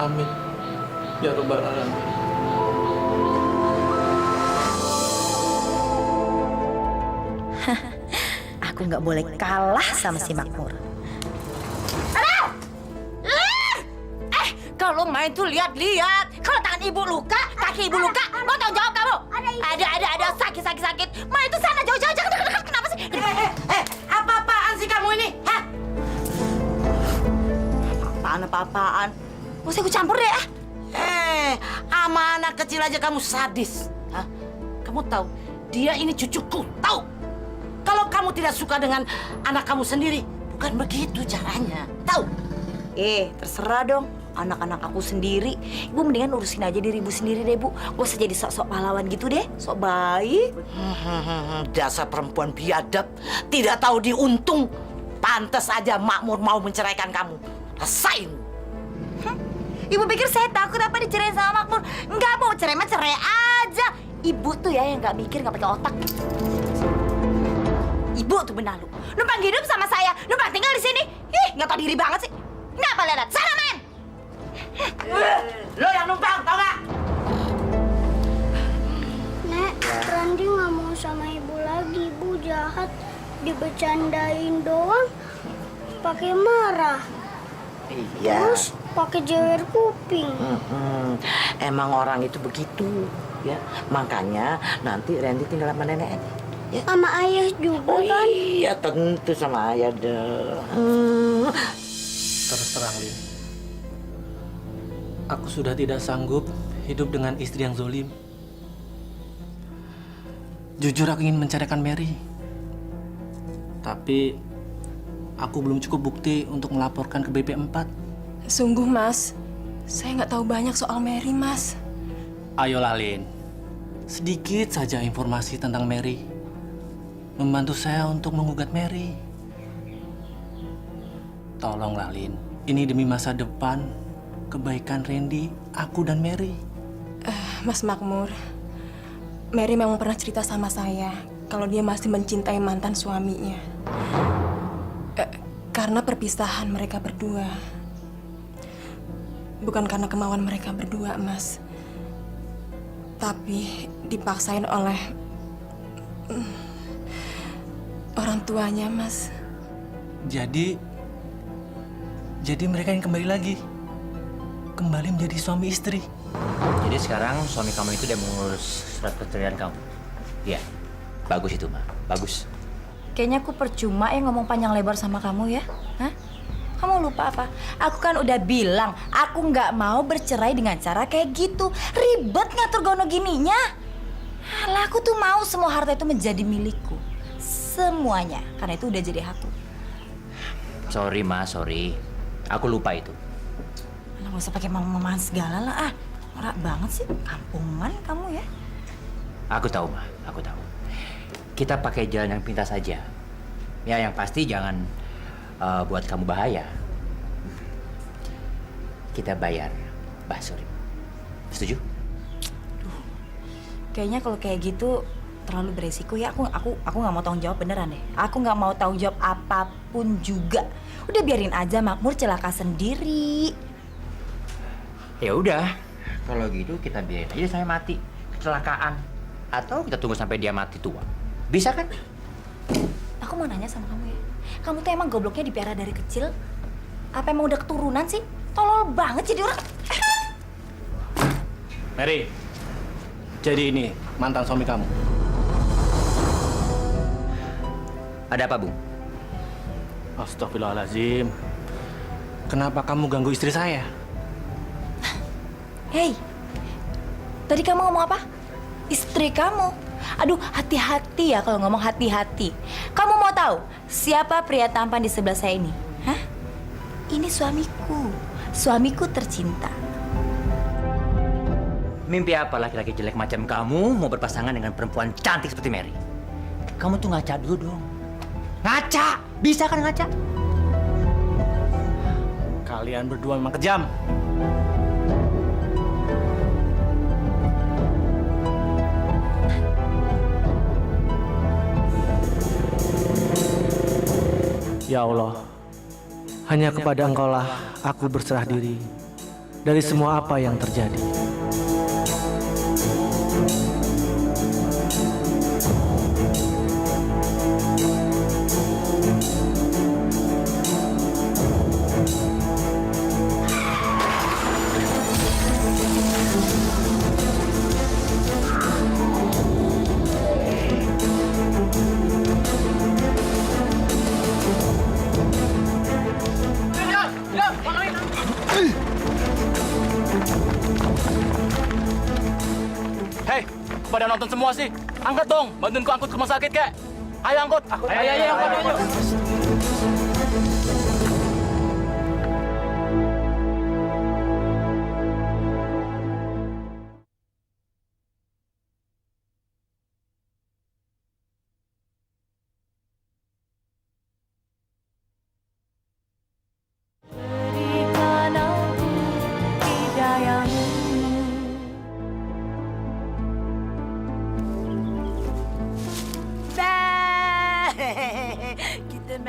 [SPEAKER 3] Amin. Ya Rabbal Alamin.
[SPEAKER 1] Aku nggak boleh kalah sama si Makmur. Kalau main tuh lihat-lihat. Kalau tangan ibu luka, kaki ibu luka, mau tanggung jawab kamu? Ada sakit. Main itu sana jauh-jauh, jangan dekat-dekat. Kenapa sih? Apa-apaan sih kamu ini? Hah? Apa-apaan? Mau saya campur deh, ah.
[SPEAKER 2] Sama anak kecil aja kamu sadis. Hah? Kamu tahu, dia ini cucuku, tahu? Kalau kamu tidak suka dengan anak kamu sendiri, bukan begitu caranya, tahu?
[SPEAKER 1] Terserah dong. Anak-anak aku sendiri. Ibu mendingan urusin aja diri ibu sendiri deh, Bu. Gak usah jadi sok-sok pahlawan gitu deh. Sok baik.
[SPEAKER 2] Dasar perempuan biadab, tidak tahu diuntung. Pantes aja Makmur mau menceraikan kamu. Rasain.
[SPEAKER 1] Ibu pikir saya takut apa dicerain sama Makmur? Enggak, mau cerai mah cerai aja. Ibu tuh ya yang nggak mikir, nggak pakai otak. Ibu tuh benalu. Numpang hidup sama saya, numpang tinggal di sini. Ih, nggak tahu diri banget sih. Kenapa lihat? Sana, men!
[SPEAKER 2] Lo yang numpang, tau gak?
[SPEAKER 5] Nek, Randi nggak mau sama ibu lagi. Ibu jahat, dibecandain doang, pakai marah.
[SPEAKER 2] Iya.
[SPEAKER 5] Terus pakai jewer kuping.
[SPEAKER 2] Emang orang itu begitu, ya. Makanya nanti Randy tinggal sama nenek aja. Ya.
[SPEAKER 5] Sama ayah juga kan?
[SPEAKER 2] Iya, tentu sama ayah dong.
[SPEAKER 3] Terus terang, Lin. Aku sudah tidak sanggup hidup dengan istri yang zolim. Jujur aku ingin menceraikan Mary. Tapi aku belum cukup bukti untuk melaporkan ke BP4.
[SPEAKER 10] Sungguh, Mas. Saya nggak tahu banyak soal Mary, Mas.
[SPEAKER 3] Ayolah, Lin. Sedikit saja informasi tentang Mary. Membantu saya untuk menggugat Mary. Tolonglah, Lin. Ini demi masa depan, kebaikan Randy, aku dan Mary.
[SPEAKER 10] Mas Makmur, Mary memang pernah cerita sama saya kalau dia masih mencintai mantan suaminya. Karena perpisahan mereka berdua. Bukan karena kemauan mereka berdua, Mas. Tapi dipaksain oleh orang tuanya, Mas.
[SPEAKER 3] Jadi mereka yang kembali lagi. Kembali menjadi suami istri.
[SPEAKER 6] Jadi sekarang suami kamu itu udah mengurus surat perceraian kamu. Iya, bagus itu, Ma. Bagus.
[SPEAKER 1] Kayaknya aku percuma ya ngomong panjang lebar sama kamu ya. Hah? Kamu lupa apa? Aku kan udah bilang, aku nggak mau bercerai dengan cara kayak gitu. Ribet ngatur gono gininya. Alah, aku tuh mau semua harta itu menjadi milikku. Semuanya, karena itu udah jadi hakku.
[SPEAKER 6] Sorry, Ma, sorry. Aku lupa itu.
[SPEAKER 1] Alah, nggak usah pakai mama-mama segala lah. Ah, norak banget sih. Kampungan kamu ya.
[SPEAKER 6] Aku tahu, Ma. Aku tahu. Kita pakai jalan yang pintas saja. Ya, yang pasti jangan buat kamu bahaya. Kita bayar Mbah Surip. Setuju?
[SPEAKER 1] Kayaknya kalau kayak gitu terlalu beresiko ya. Aku nggak mau tanggung jawab beneran deh. Aku nggak mau tanggung jawab apapun juga. Udah biarin aja Makmur celaka sendiri.
[SPEAKER 6] Ya udah. Kalau gitu kita biarin aja sampai mati kecelakaan. Atau kita tunggu sampai dia mati tua. Bisa kan?
[SPEAKER 1] Aku mau nanya sama kamu ya. Kamu tuh emang gobloknya dipiara dari kecil? Apa emang udah keturunan sih? Tolol banget jadi orang.
[SPEAKER 3] Mary, jadi ini mantan suami kamu.
[SPEAKER 6] Ada apa, Bung?
[SPEAKER 3] Astagfirullahaladzim. Kenapa kamu ganggu istri saya?
[SPEAKER 1] Hei, tadi kamu ngomong apa? Istri kamu. Aduh, hati-hati ya kalau ngomong hati-hati. Kamu mau tahu siapa pria tampan di sebelah saya ini? Hah? Ini suamiku. Suamiku tercinta.
[SPEAKER 6] Mimpi apa laki-laki jelek macam kamu mau berpasangan dengan perempuan cantik seperti Mary? Kamu tuh ngaca dulu dong. Ngaca! Bisa kan ngaca?
[SPEAKER 3] Kalian berdua memang kejam. Ya Allah, hanya kepada Engkaulah aku berserah diri dari semua apa yang terjadi.
[SPEAKER 7] Hei, pada nonton semua sih. Angkat dong, bantuin ku angkut ke rumah sakit, kek. Ayo angkut. Ayo, angkut.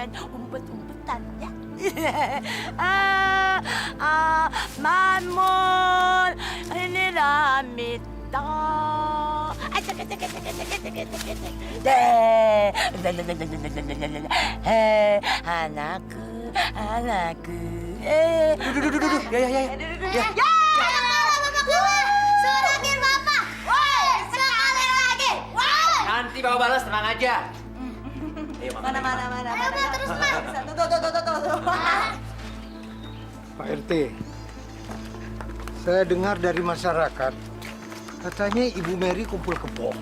[SPEAKER 1] main umpet-umpetan ya. Makmur, inilah mita. Anakku, anakku.
[SPEAKER 3] Duduk. Ya.
[SPEAKER 5] Suragin Bapak. Woi, sekali lagi. Woi.
[SPEAKER 4] Nanti Bapak balas, tenang aja. Ayo,
[SPEAKER 1] Mana.
[SPEAKER 5] Ayo, terus, Pak.
[SPEAKER 1] Tuh.
[SPEAKER 11] Pak RT, saya dengar dari masyarakat, katanya Ibu Mary kumpul kebo.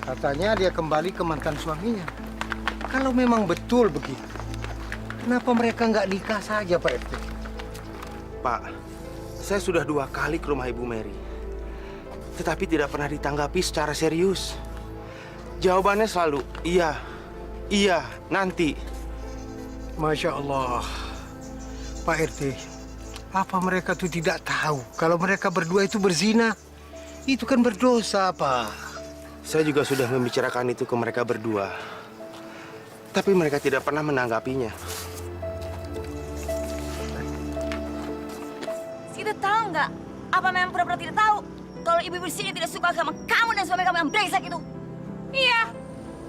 [SPEAKER 11] Katanya dia kembali ke mantan suaminya. Kalau memang betul begitu, kenapa mereka nggak nikah saja, Pak RT?
[SPEAKER 8] Pak, saya sudah 2 kali ke rumah Ibu Mary. Tetapi tidak pernah ditanggapi secara serius. Jawabannya selalu, iya, nanti.
[SPEAKER 11] Masya Allah, Pak RT, apa mereka tuh tidak tahu kalau mereka berdua itu berzina? Itu kan berdosa, Pak.
[SPEAKER 8] Saya juga sudah membicarakan itu ke mereka berdua. Tapi mereka tidak pernah menanggapinya.
[SPEAKER 1] Kita tahu nggak? Apa memang pura-pura tidak tahu kalau ibu-ibu di sini tidak suka sama kamu dan suami kamu yang brengsek itu?
[SPEAKER 10] Iya,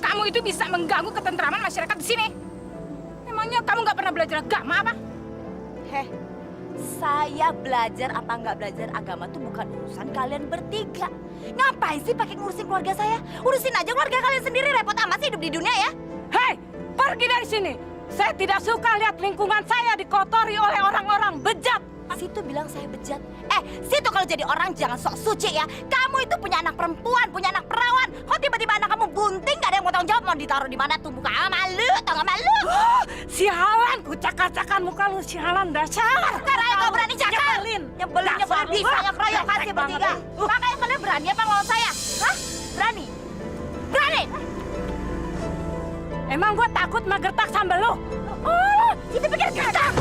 [SPEAKER 10] kamu itu bisa mengganggu ketentraman masyarakat di sini. Emangnya kamu nggak pernah belajar agama apa?
[SPEAKER 1] Saya belajar apa nggak belajar agama tuh bukan urusan kalian bertiga. Ngapain sih pakai ngurusin keluarga saya? Urusin aja keluarga kalian sendiri, repot amat sih hidup di dunia ya.
[SPEAKER 10] Hei, pergi dari sini. Saya tidak suka lihat lingkungan saya dikotori oleh orang-orang bejat.
[SPEAKER 1] Situ bilang saya bejat. Situ kalau jadi orang jangan sok suci ya. Kamu itu punya anak perempuan, punya anak perawan. Kok tiba-tiba anak kamu bunting, gak ada yang mau tanggung jawab, mau ditaruh di mana tuh muka? Malu, tau gak malu?
[SPEAKER 10] Sialan, ku cakar-cakar muka lu, sialan dasar.
[SPEAKER 1] Sekarang kau berani cakar? Nyebelin bisa ngeroyok kasih bertiga. Makanya kalian berani apa ngelawan saya? Hah? Berani? Berani?
[SPEAKER 10] Emang gua takut magertak sambal lu?
[SPEAKER 1] Oh, itu pikir gertak.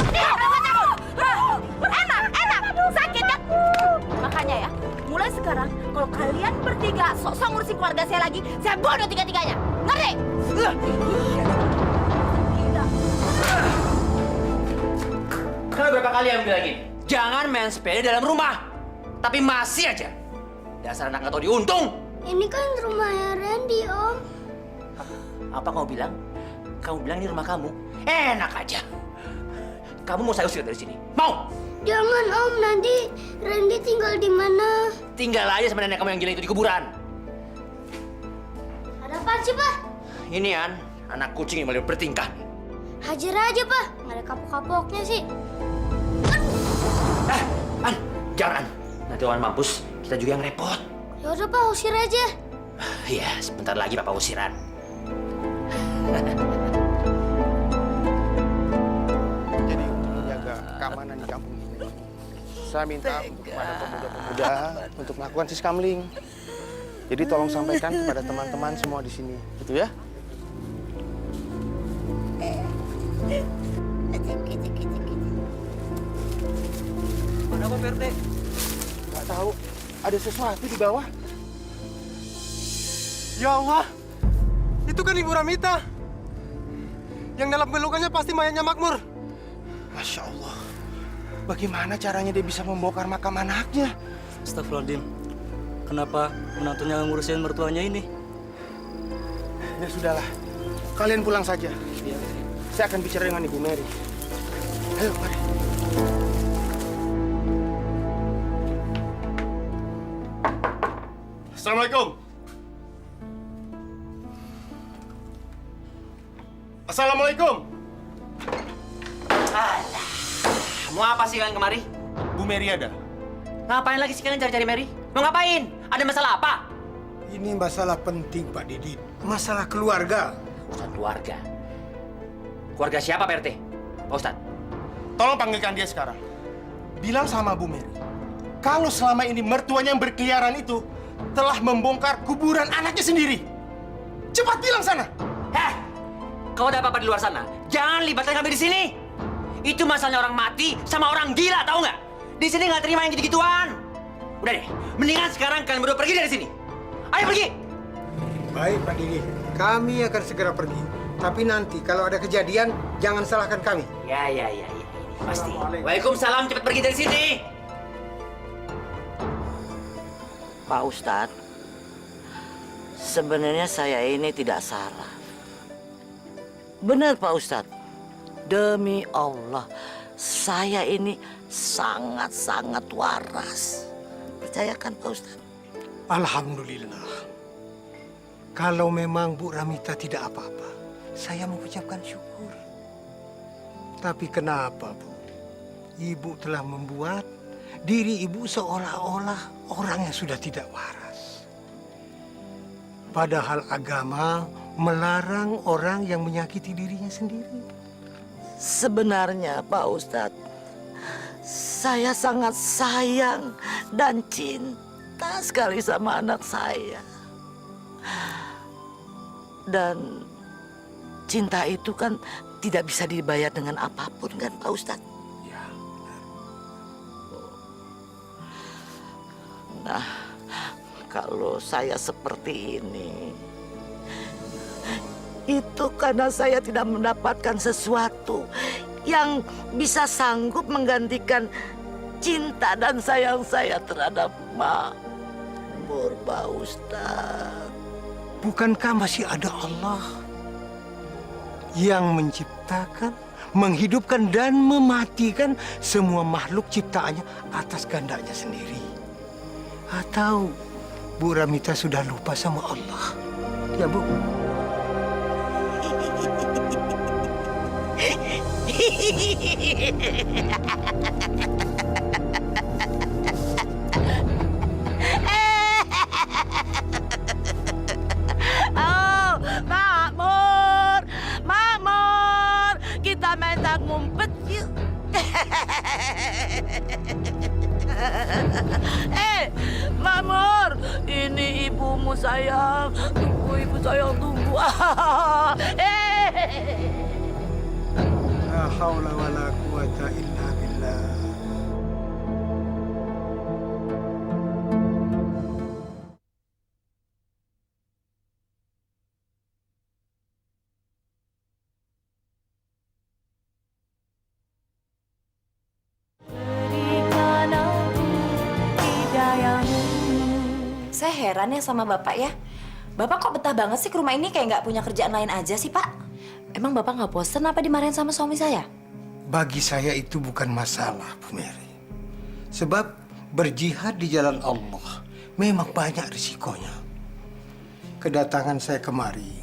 [SPEAKER 1] Enak, sakit kan? Makanya ya, mulai sekarang kalau kalian bertiga sok-sok ngurusin keluarga saya lagi, saya bunuh tiga-tiganya. Ngerti?
[SPEAKER 4] Karena berapa kali yang bilang gini, jangan main sepeda dalam rumah. Tapi masih aja. Dasar anak nggak tahu diuntung.
[SPEAKER 5] Ini kan rumahnya Randy, Om.
[SPEAKER 4] Apa kamu bilang? Kamu bilang ini rumah kamu? Enak aja. Kamu mau saya usir dari sini? Mau?
[SPEAKER 5] Jangan, Om. Nanti Randy tinggal di mana?
[SPEAKER 4] Tinggal aja sama nenek kamu yang gila itu di kuburan.
[SPEAKER 5] Ada apaan sih, Pak?
[SPEAKER 4] Ini An, anak kucing yang mulai bertingkah.
[SPEAKER 5] Hajar aja, Pak. Nggak ada kapok-kapoknya sih.
[SPEAKER 4] An, jangan. Nanti orang mampus, kita juga yang repot.
[SPEAKER 5] Ya udah, Pak. Usir aja.
[SPEAKER 4] Iya, sebentar lagi Papa usiran.
[SPEAKER 8] Jadi untuk menjaga keamanan di kampung ini, saya minta kepada pemuda-pemuda untuk melakukan siskamling. Jadi tolong sampaikan kepada teman-teman semua di sini, gitu ya?
[SPEAKER 3] Mana apa, Pak RT?
[SPEAKER 8] Nggak tahu, ada sesuatu di bawah. Ya Allah,
[SPEAKER 11] Itu kan Ibu Ramita. Yang dalam pelukannya pasti mayatnya Makmur.
[SPEAKER 8] Masya Allah. Bagaimana caranya dia bisa membongkar makam anaknya?
[SPEAKER 3] Astagfirullahaladzim. Kenapa menantunya ngurusin mertuanya ini?
[SPEAKER 8] Ya sudahlah, kalian pulang saja. Saya akan bicara dengan Ibu Mary. Ayo, mari. Assalamualaikum. Assalamualaikum.
[SPEAKER 4] Mau apa sih kalian kemari?
[SPEAKER 8] Bu Mary ada?
[SPEAKER 4] Ngapain lagi sih kalian cari-cari Mary? Mau ngapain? Ada masalah apa?
[SPEAKER 11] Ini masalah penting, Pak Didit. Masalah keluarga.
[SPEAKER 4] Urusan keluarga. Keluarga siapa, Pak RT? Pak Ustadz?
[SPEAKER 8] Tolong panggilkan dia sekarang. Bilang sama Bu Mary, kalau selama ini mertuanya yang berkeliaran itu telah membongkar kuburan anaknya sendiri. Cepat bilang sana.
[SPEAKER 4] Heh! Kalau ada apa-apa di luar sana, jangan libatkan kami di sini. Itu masalahnya orang mati sama orang gila, tahu nggak? Di sini nggak terima yang gitu-gituan. Udah deh, mendingan sekarang kalian berdua pergi dari sini. Ayo pergi!
[SPEAKER 11] Baik, Pak Didit. Kami akan segera pergi. Tapi nanti kalau ada kejadian, jangan salahkan kami.
[SPEAKER 4] Ya. Pasti. Waalaikumsalam, cepat pergi dari sini.
[SPEAKER 2] Pak Ustadz, sebenarnya saya ini tidak salah. Benar Pak Ustadz, demi Allah, saya ini sangat-sangat waras. Percayakan Pak Ustadz.
[SPEAKER 11] Alhamdulillah. Kalau memang Bu Ramita tidak apa-apa, saya mengucapkan syukur. Tapi kenapa, Bu? Ibu telah membuat diri ibu seolah-olah orang yang sudah tidak waras. Padahal agama melarang orang yang menyakiti dirinya sendiri.
[SPEAKER 2] Sebenarnya Pak Ustadz, saya sangat sayang dan cinta sekali sama anak saya. Dan cinta itu kan tidak bisa dibayar dengan apapun kan Pak Ustadz?
[SPEAKER 11] Ya.
[SPEAKER 2] Nah, kalau saya seperti ini, itu karena saya tidak mendapatkan sesuatu yang bisa sanggup menggantikan cinta dan sayang saya terhadap Makmur, Pak Ustadz.
[SPEAKER 11] Bukankah masih ada Allah yang menciptakan, menghidupkan, dan mematikan semua makhluk ciptaannya atas kehendaknya sendiri? Atau Bu Ramita sudah lupa sama Allah? Ya, Bu?
[SPEAKER 2] Oh, Makmur, Makmur, kita main tak ngumpet yuk. Makmur, ini ibumu sayang. Tunggu ibu sayang, tunggu.
[SPEAKER 11] La haula wa la quwata illa billah.
[SPEAKER 1] Saya heran ya sama Bapak ya. Bapak kok betah banget sih ke rumah ini kayak nggak punya kerjaan lain aja sih, Pak? Emang Bapak nggak bosen apa dimarahin sama suami saya?
[SPEAKER 11] Bagi saya itu bukan masalah, Bu Mary. Sebab berjihad di jalan Allah memang banyak risikonya. Kedatangan saya kemari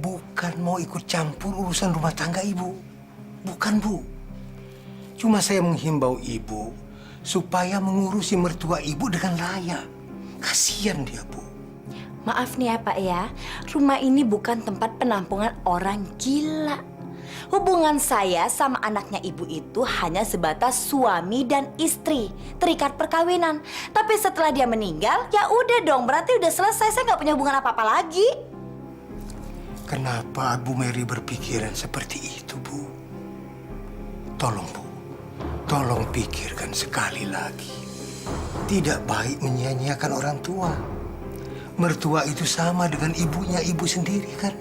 [SPEAKER 11] bukan mau ikut campur urusan rumah tangga Ibu. Bukan, Bu. Cuma saya menghimbau Ibu supaya mengurusi mertua Ibu dengan layak. Kasihan dia, Bu.
[SPEAKER 1] Maaf nih ya Pak ya, rumah ini bukan tempat penampungan orang gila. Hubungan saya sama anaknya ibu itu hanya sebatas suami dan istri, terikat perkawinan. Tapi setelah dia meninggal, ya udah dong, berarti udah selesai, saya nggak punya hubungan apa-apa lagi.
[SPEAKER 11] Kenapa Bu Mary berpikiran seperti itu, Bu? Tolong, Bu. Tolong pikirkan sekali lagi. Tidak baik menyia-nyiakan orang tua. Mertua itu sama dengan ibunya ibu sendiri kan?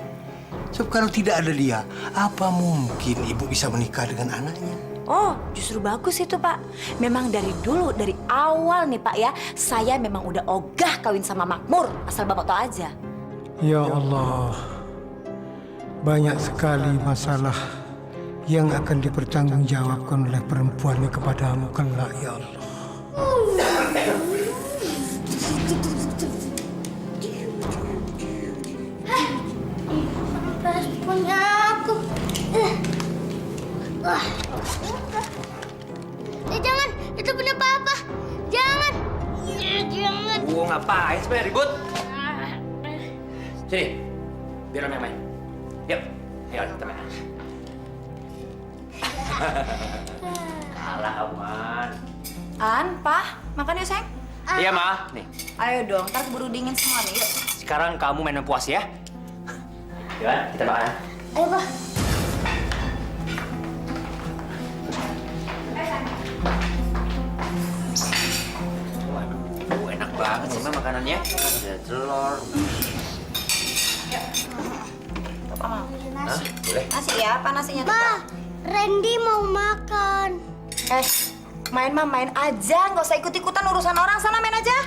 [SPEAKER 11] Sebab kalau tidak ada dia, apa mungkin ibu bisa menikah dengan anaknya?
[SPEAKER 1] Oh, justru bagus itu Pak. Memang dari dulu, dari awal nih Pak ya, saya memang udah ogah kawin sama Makmur, asal Bapak tahu aja.
[SPEAKER 11] Ya Allah, banyak sekali masalah yang akan dipertanggungjawabkan oleh perempuannya kepadamu kelak, ya Allah.
[SPEAKER 5] Punya aku. Jangan, itu punya papa. Jangan. Jangan.
[SPEAKER 4] Ngapain sebenarnya ribut? Sini, biar Om yang main. Yuk, ayo kita main. Alah, aman.
[SPEAKER 1] An, Pak, makan yuk sayang.
[SPEAKER 4] Iya, Ma. Nih,
[SPEAKER 1] Ayo dong, ntar keburu dingin semua nih, yuk.
[SPEAKER 4] sekarang kamu main puas ya. Yuk, kita makan.
[SPEAKER 5] Ayo, Pak.
[SPEAKER 4] Waduh, enak banget sih, Ma, makanannya. Ada telur.
[SPEAKER 1] sama.
[SPEAKER 5] Nasi.
[SPEAKER 6] Boleh.
[SPEAKER 1] Nasi ya, apa nasinya tuh?
[SPEAKER 5] Ma,
[SPEAKER 1] Pak?
[SPEAKER 5] Randy mau makan.
[SPEAKER 1] Main mah main aja, nggak usah ikut-ikutan urusan orang, sana main aja.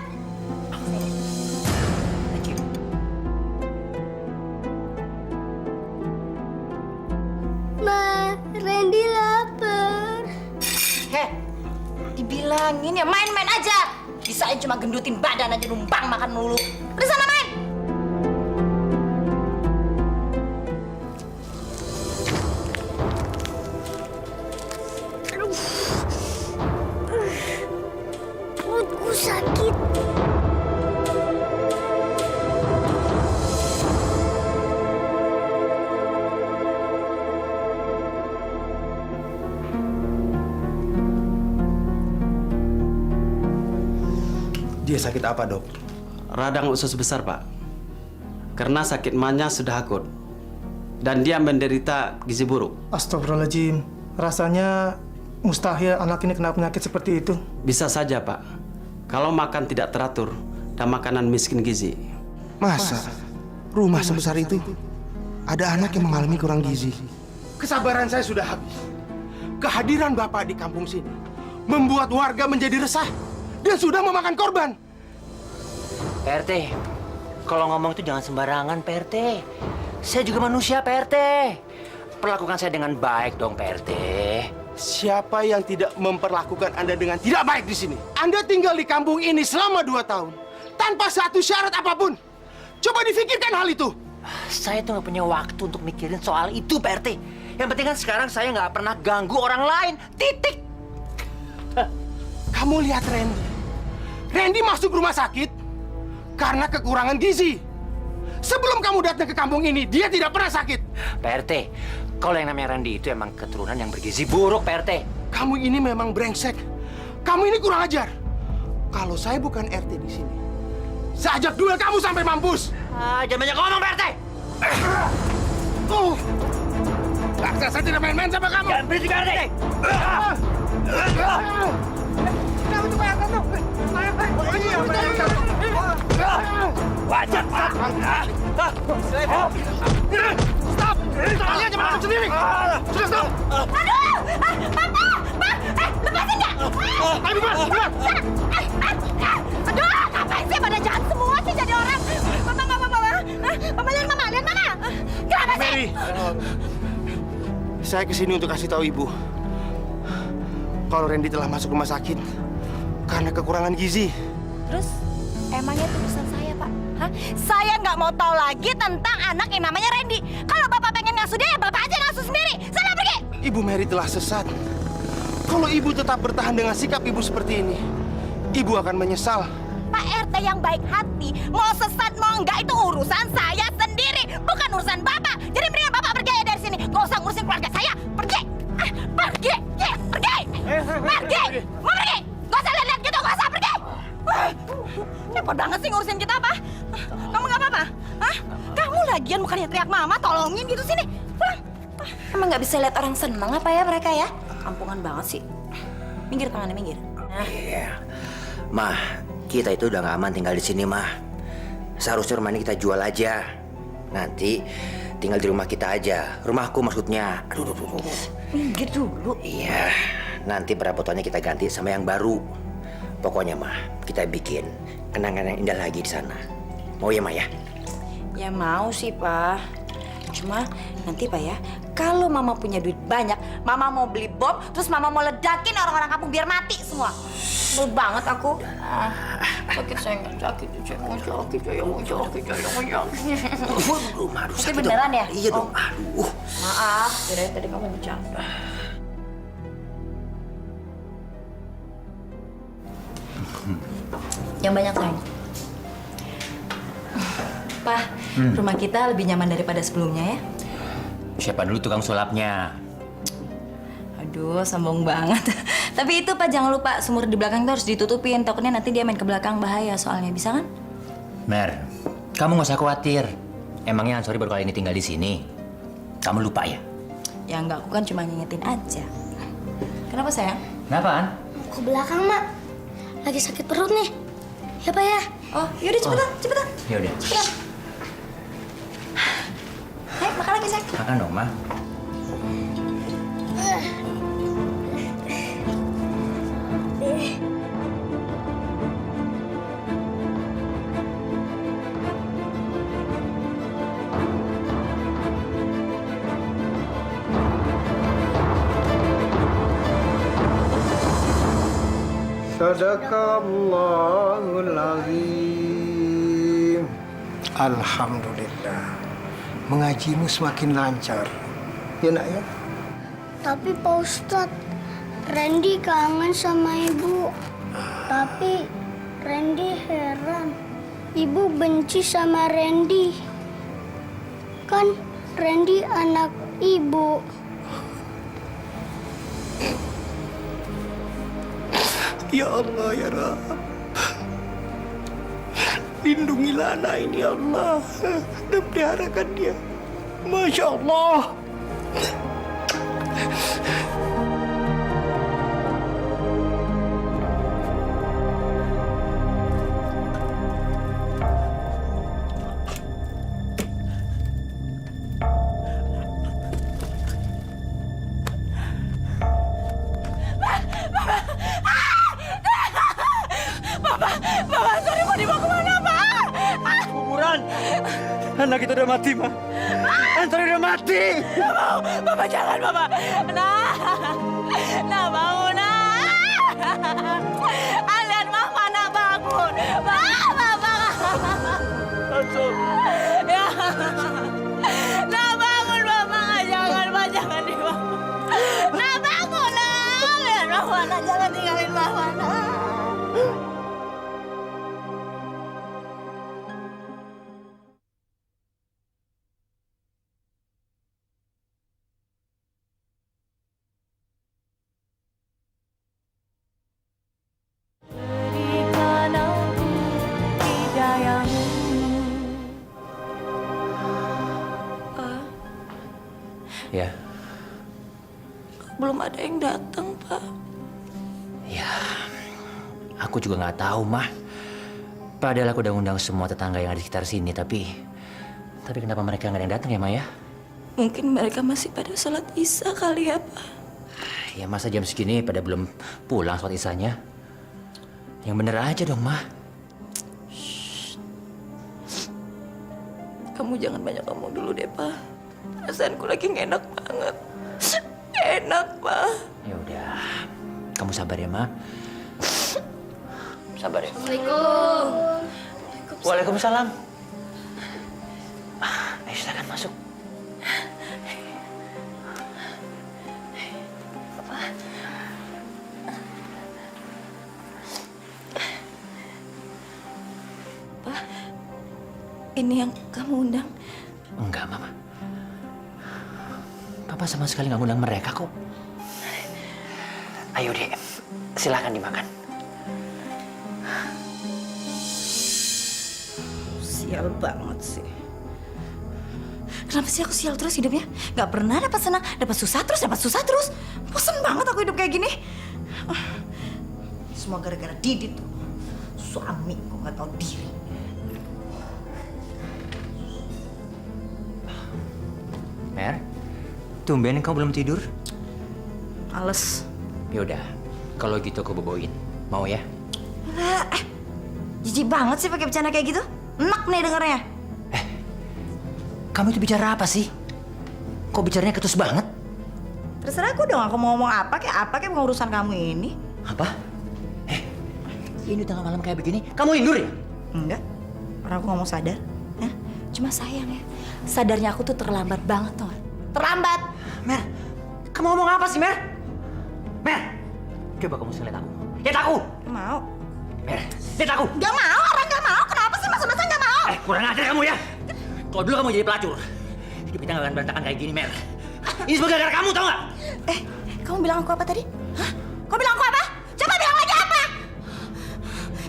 [SPEAKER 5] Ma, Randy lapar.
[SPEAKER 1] Heh, dibilangin ya main-main aja. Bisain cuma gendutin badan aja numpang makan mulu. Udah sana main.
[SPEAKER 5] Perutku sakit.
[SPEAKER 8] Dia sakit apa, Dok?
[SPEAKER 12] Radang usus besar, Pak. Karena sakit mahnya sudah akut. Dan dia menderita gizi buruk.
[SPEAKER 3] Astagfirullahaladzim. Rasanya mustahil anak ini kena penyakit seperti itu.
[SPEAKER 12] Bisa saja, Pak. Kalau makan tidak teratur dan makanan miskin gizi.
[SPEAKER 8] Masa rumah sebesar itu ada anak yang mengalami kurang gizi? Kesabaran saya sudah habis. Kehadiran Bapak di kampung sini membuat warga menjadi resah dan sudah memakan korban.
[SPEAKER 9] PRT, kalau ngomong itu jangan sembarangan, PRT. Saya juga manusia, PRT. Perlakukan saya dengan baik dong, PRT.
[SPEAKER 8] Siapa yang tidak memperlakukan Anda dengan tidak baik di sini? Anda tinggal di kampung ini selama 2 tahun tanpa satu syarat apapun. Coba difikirkan hal itu.
[SPEAKER 9] Saya tuh nggak punya waktu untuk mikirin soal itu, PRT. Yang penting kan sekarang saya nggak pernah ganggu orang lain. Titik.
[SPEAKER 8] Kamu lihat Randy. Randy masuk rumah sakit karena kekurangan gizi. Sebelum kamu datang ke kampung ini, dia tidak pernah sakit.
[SPEAKER 9] PRT, kalau yang namanya Randy itu emang keturunan yang bergizi buruk, PRT.
[SPEAKER 8] Kamu ini memang brengsek. Kamu ini kurang ajar. Kalau saya bukan RT di sini, saya ajak duel kamu sampai mampus.
[SPEAKER 9] Jangan banyak ngomong, PRT.
[SPEAKER 8] Saya tidak main-main sama kamu.
[SPEAKER 9] Jangan berisik, PRT.
[SPEAKER 8] Kamu tuh bayangkan tuh.
[SPEAKER 9] Wajar, Pak.
[SPEAKER 8] Stop! Kalian jangan masuk sendiri. Sudah stop.
[SPEAKER 1] Aduh! Papa! Lepasin nggak?
[SPEAKER 8] Ayo bubar.
[SPEAKER 1] Aduh, ngapain sih pada jahat semua sih jadi orang? Mama, Mama, lihat Mama. Kenapa sih?
[SPEAKER 8] Mary, saya kesini untuk kasih tahu Ibu kalau Randy telah masuk rumah sakit karena kekurangan gizi.
[SPEAKER 1] Terus, emangnya itu urusan saya, Pak? Hah? Saya nggak mau tahu lagi tentang anak yang namanya Randy. Kalau Bapak pengen ngasuh dia, ya Bapak aja ngasuh sendiri. Sana pergi!
[SPEAKER 8] Ibu Mary telah sesat. Kalau Ibu tetap bertahan dengan sikap Ibu seperti ini, Ibu akan menyesal.
[SPEAKER 1] Pak RT yang baik hati, mau sesat mau enggak itu urusan saya sendiri, bukan urusan Bapak. Jadi mendingan Bapak pergi aja dari sini. Nggak usah ngurusin keluarga saya. Pergi! Pergi! Pergi! Mau pergi! Nggak usah lihat-lihat gitu, nggak usah pergi! Repot banget sih ngurusin kita, apa? Kamu nggak apa-apa? Hah? Kamu lagian bukannya teriak Mama, tolongin gitu sini. Pulang. Emang nggak bisa lihat orang seneng apa ya mereka ya? Kampungan banget sih. Minggir tangannya, minggir.
[SPEAKER 6] Iya. Mah, kita itu udah nggak aman tinggal di sini, Mah. Seharusnya rumah ini kita jual aja. Nanti tinggal di rumah kita aja. Rumahku maksudnya. Aduh.
[SPEAKER 1] Minggir dulu.
[SPEAKER 6] Iya. Nanti perabotannya kita ganti sama yang baru. Pokoknya, Mah, kita bikin kenangan yang indah lagi di sana. Mau ya, Mah ya?
[SPEAKER 1] Ya mau sih, Pak. Cuma nanti, Pak ya, kalau Mama punya duit banyak, Mama mau beli bom, terus Mama mau ledakin orang-orang kampung biar mati semua. Sebel banget aku. Sakit saya nggak sakit, saya mau sakit. Tapi beneran ya?
[SPEAKER 6] Iya dong. Aduh.
[SPEAKER 1] Maaf, kirain tadi kamu bercanda. Yang banyak, sayang. Pak, rumah kita lebih nyaman daripada sebelumnya ya?
[SPEAKER 6] Siapa dulu tukang sulapnya?
[SPEAKER 1] Aduh, sombong banget. Tapi itu Pak, jangan lupa sumur di belakang itu harus ditutupin. Takutnya nanti dia main ke belakang, bahaya soalnya. Bisa kan?
[SPEAKER 6] Mer, kamu nggak usah khawatir. Emangnya Ansori baru kali ini tinggal di sini? Kamu lupa ya?
[SPEAKER 1] Ya enggak, aku kan cuma ngingetin aja. Kenapa, sayang?
[SPEAKER 6] Kenapaan?
[SPEAKER 5] Ke belakang, Mak. Lagi sakit perut nih. Ya, Pak ya?
[SPEAKER 1] Oh, yaudah cepetan.
[SPEAKER 6] Yaudah.
[SPEAKER 1] Ayo, makan lagi, sayang.
[SPEAKER 6] Makan dong, Ma.
[SPEAKER 11] Sadaqallahul azim. Alhamdulillah. Mengajimu semakin lancar. Ya nak ya?
[SPEAKER 5] Tapi Pak Ustadz, Randy kangen sama ibu. Tapi Randy heran. Ibu benci sama Randy. Kan Randy anak ibu.
[SPEAKER 11] Ya Allah ya Rabb. Lindungilah anak ini ya Allah. Dan peliharakan dia. Masya Allah.
[SPEAKER 4] Kuburan. Anak itu udah mati, Ma. Anthony udah mati.
[SPEAKER 1] Bapak jangan, Bapak. Nah bangun, nah. Alian Mama, nak bangun. Bapak. Ya. Nah bangun, Bapak. Jangan, Pak. Jangan dibangun. Nah bangun, nah. Alian Mama, nak. Jangan tinggalin Mama, nah.
[SPEAKER 6] Ya,
[SPEAKER 10] Belum ada yang datang, Pak.
[SPEAKER 6] ya. Aku juga nggak tahu, Mah. Padahal aku udah undang semua tetangga yang ada di sekitar sini, tapi kenapa mereka nggak ada yang datang ya, Ma ya?
[SPEAKER 10] Mungkin mereka masih pada sholat isya kali ya, Pak.
[SPEAKER 6] Ya masa jam segini pada belum pulang sholat isyanya? Yang bener aja dong, Mah.
[SPEAKER 10] Kamu jangan banyak ngomong dulu deh, Pak. Perasaanku lagi nggak enak banget. Enak, Pak.
[SPEAKER 6] Ya udah, kamu sabar ya, Ma. Sabar ya.
[SPEAKER 5] Assalamualaikum.
[SPEAKER 6] Waalaikumsalam. Ayo silakan masuk.
[SPEAKER 10] Pak, ini yang kamu undang.
[SPEAKER 6] Enggak, Mama. Papa sama sekali nggak ngundang mereka kok. Ayo deh, silakan dimakan.
[SPEAKER 1] Sial banget sih. Kenapa sih aku sial terus hidupnya? Gak pernah dapat senang, dapat susah terus. Bosan banget aku hidup kayak gini. Semua gara-gara Didit tuh. Suami kok gak tahu diri.
[SPEAKER 6] Mer, tumben kamu belum tidur?
[SPEAKER 1] Males.
[SPEAKER 6] Yaudah, kalau gitu aku boboin. Mau ya?
[SPEAKER 1] Lah, jijik banget sih pakai bercanda kayak gitu. Enak nih dengarnya.
[SPEAKER 6] Kamu itu bicara apa sih? Kok bicaranya ketus banget?
[SPEAKER 1] Terserah aku dong, aku mau ngomong apa kayak urusan kamu ini.
[SPEAKER 6] Apa? Ini tengah malam kayak begini, kamu indur ya?
[SPEAKER 1] Enggak, orang aku ngomong sadar. Ya? Cuma sayang ya, sadarnya aku tuh terlambat banget tuh. Terlambat.
[SPEAKER 6] Mer, kamu ngomong apa sih, Mer? Mer, coba kamu lihat aku. Lihat aku.
[SPEAKER 1] Gak mau.
[SPEAKER 6] Mer, lihat aku.
[SPEAKER 1] Gak mau, orang gak mau. Kenapa sih masa-masa gak mau?
[SPEAKER 6] Kurang ajar kamu ya. Kalau dulu kamu jadi pelacur, hidup kita gak akan berantakan kayak gini, Mer. Ini semua gara-gara kamu, tau gak?
[SPEAKER 1] Kamu bilang aku apa tadi? Hah? Kau bilang aku apa? Coba bilang lagi apa?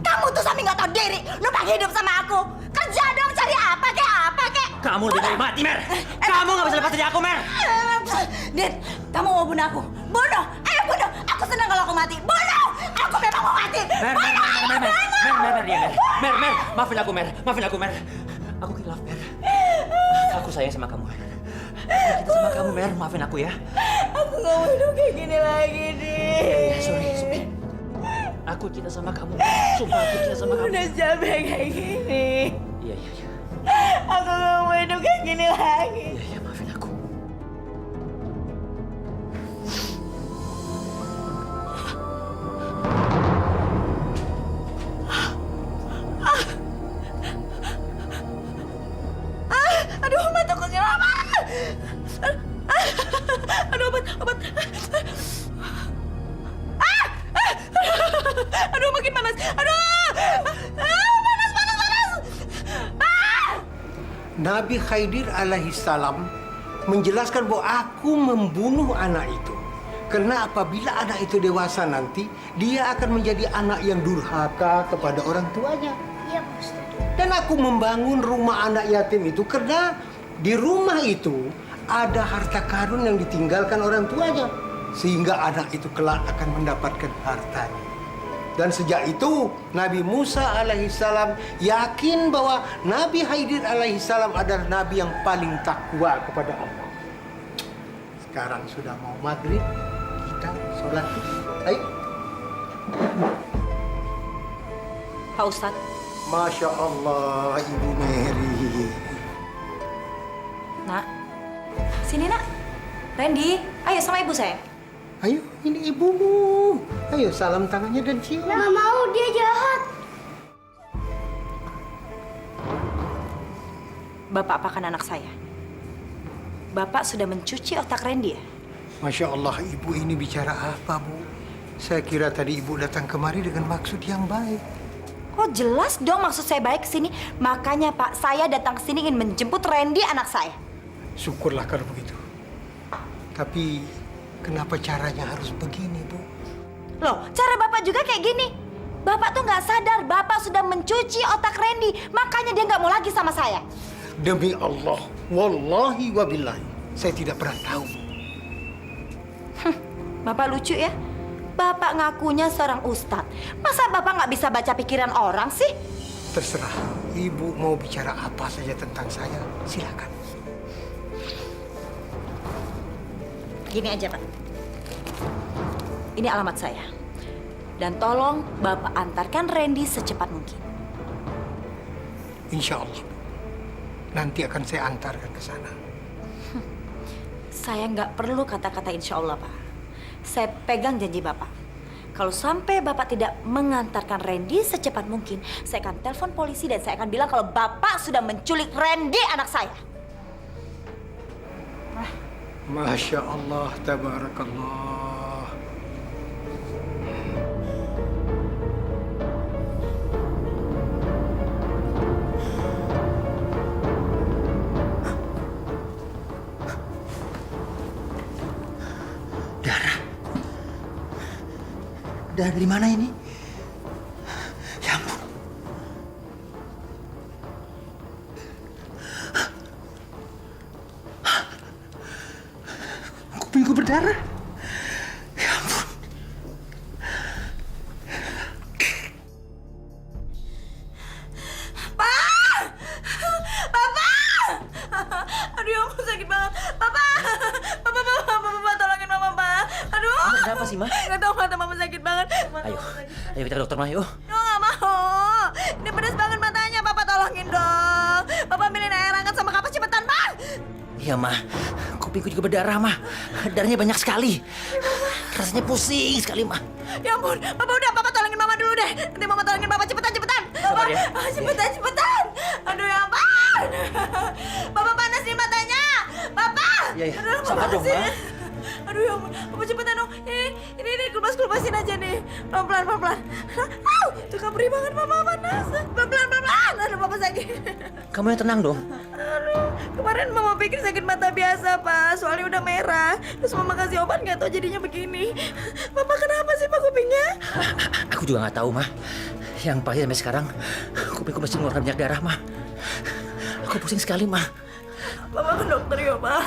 [SPEAKER 1] Kamu tuh sampai gak tahu diri. Lu pengen hidup sama aku. Kerja dong, cari apa kek?
[SPEAKER 6] Kamu lebih baik mati, Mer. Kamu gak bisa lepas dari aku, Mer.
[SPEAKER 1] Dit, kamu mau bunuh aku? Bunuh! Ayo bunuh! Aku senang kalau aku mati. Bunuh! Aku memang mau mati.
[SPEAKER 6] Mer, maafin aku, Mer. Aku hilaf, Mer. Aku sayang sama kamu.
[SPEAKER 9] Kita sama kamu, Mer. Maafin aku ya.
[SPEAKER 10] Aku nggak mau hidup kayak gini lagi, Di.
[SPEAKER 9] Sorry. Aku cinta sama kamu. Sumpah aku cinta sama kamu.
[SPEAKER 10] Udah capek kayak gini.
[SPEAKER 9] Iya.
[SPEAKER 10] Aku nggak mau hidup kayak gini lagi.
[SPEAKER 9] Iya, maafin aku.
[SPEAKER 10] Aduh, mataku kenapa? Aduh, obat. Aduh, makin panas. Aduh, panas.
[SPEAKER 11] Nabi Khidir alaihi salam menjelaskan bahwa aku membunuh anak itu. Karena apabila anak itu dewasa nanti, dia akan menjadi anak yang durhaka kepada orang tuanya.
[SPEAKER 5] Iya, Pak Ustadz.
[SPEAKER 11] Dan aku membangun rumah anak yatim itu karena di rumah itu ada harta karun yang ditinggalkan orang tuanya. Sehingga anak itu kelak akan mendapatkan hartanya. Dan sejak itu Nabi Musa alaihissalam yakin bahwa Nabi Khidir alaihissalam adalah Nabi yang paling takwa kepada Allah. Sekarang sudah mau maghrib, kita sholat. Ayo.
[SPEAKER 1] Pak Ustadz.
[SPEAKER 11] Masya Allah, Ibu Mary.
[SPEAKER 1] Nak, sini nak. Randy, ayo sama ibu saya.
[SPEAKER 11] Ayo, ini ibumu. Ayo, salam tangannya dan cium.
[SPEAKER 5] Nggak mau, dia jahat.
[SPEAKER 1] Bapak apakan anak saya? Bapak sudah mencuci otak Randy ya?
[SPEAKER 11] Masya Allah, ibu ini bicara apa, Bu? Saya kira tadi ibu datang kemari dengan maksud yang baik.
[SPEAKER 1] Oh jelas dong maksud saya baik kesini. Makanya Pak, saya datang kesini ingin menjemput Randy anak saya.
[SPEAKER 11] Syukurlah kalau begitu. Tapi kenapa caranya harus begini, Bu?
[SPEAKER 1] Loh, cara Bapak juga kayak gini. Bapak tuh nggak sadar Bapak sudah mencuci otak Randy. Makanya dia nggak mau lagi sama saya.
[SPEAKER 11] Demi Allah, wallahi wabillahi, saya tidak pernah tahu.
[SPEAKER 1] Bapak lucu ya. Bapak ngakunya seorang ustadz. Masa Bapak nggak bisa baca pikiran orang sih?
[SPEAKER 11] Terserah, ibu mau bicara apa saja tentang saya, silakan.
[SPEAKER 1] Gini aja Pak. Ini alamat saya. Dan tolong Bapak antarkan Randy secepat mungkin.
[SPEAKER 11] Insya Allah, nanti akan saya antarkan ke sana.
[SPEAKER 1] Saya nggak perlu kata-kata insya Allah Pak. Saya pegang janji Bapak. Kalau sampai Bapak tidak mengantarkan Randy secepat mungkin, saya akan telepon polisi dan saya akan bilang kalau Bapak sudah menculik Randy anak saya.
[SPEAKER 11] Masya Allah, tabarakallah.
[SPEAKER 6] Darah dari mana ini? Ya ampun. Kupingku berdarah. Ya ampun.
[SPEAKER 10] Pak! Bapak! Aduh, ya ampun sakit banget. Bapak! Bapak, tolongin Mama, Pak. Aduh.
[SPEAKER 9] Kenapa sih, Ma?
[SPEAKER 10] Nggak tahu, mata Mama sakit banget.
[SPEAKER 9] Ayo kita ke dokter, Ma, yuk.
[SPEAKER 10] Nggak mau. Ini pedas banget matanya. Bapak tolongin dong. Bapak ambilin air hangat sama kapas cepetan, Pak.
[SPEAKER 9] Iya, Ma. Kupingku juga berdarah, Ma. Darahnya banyak sekali. Rasanya pusing sekali, Ma.
[SPEAKER 10] Ya ampun, Bapak udah, Bapak tolongin Mama dulu deh. Nanti Mama tolongin Bapak, cepetan.
[SPEAKER 9] Sabar ya.
[SPEAKER 10] Cepetan. Aduh ya ampun. Bapak panas di matanya. Bapak.
[SPEAKER 9] Iya.
[SPEAKER 10] Aduh,
[SPEAKER 9] Sabar dong, Ma.
[SPEAKER 10] Aduh ya ampun, Bapak cepetan dong. Ini kelupas-kelupasin aja nih. Pelan-pelan. Itu kabri banget, Mama panas. Pelan-pelan. Aduh, Bapak sakit.
[SPEAKER 9] Kamu yang tenang dong.
[SPEAKER 10] Aduh, kemarin Mama pikir sakit mata biasa, Pak. Soalnya udah merah. Terus Mama kasih obat, nggak tahu jadinya begini. Bapak kenapa sih, Pak, kupingnya?
[SPEAKER 9] Aku juga nggak tahu, Ma. Yang pasti sampai sekarang, kupingku masih mengeluarkan banyak darah, Ma. Aku pusing sekali, Ma.
[SPEAKER 10] Bapak ke dokter ya, Pak.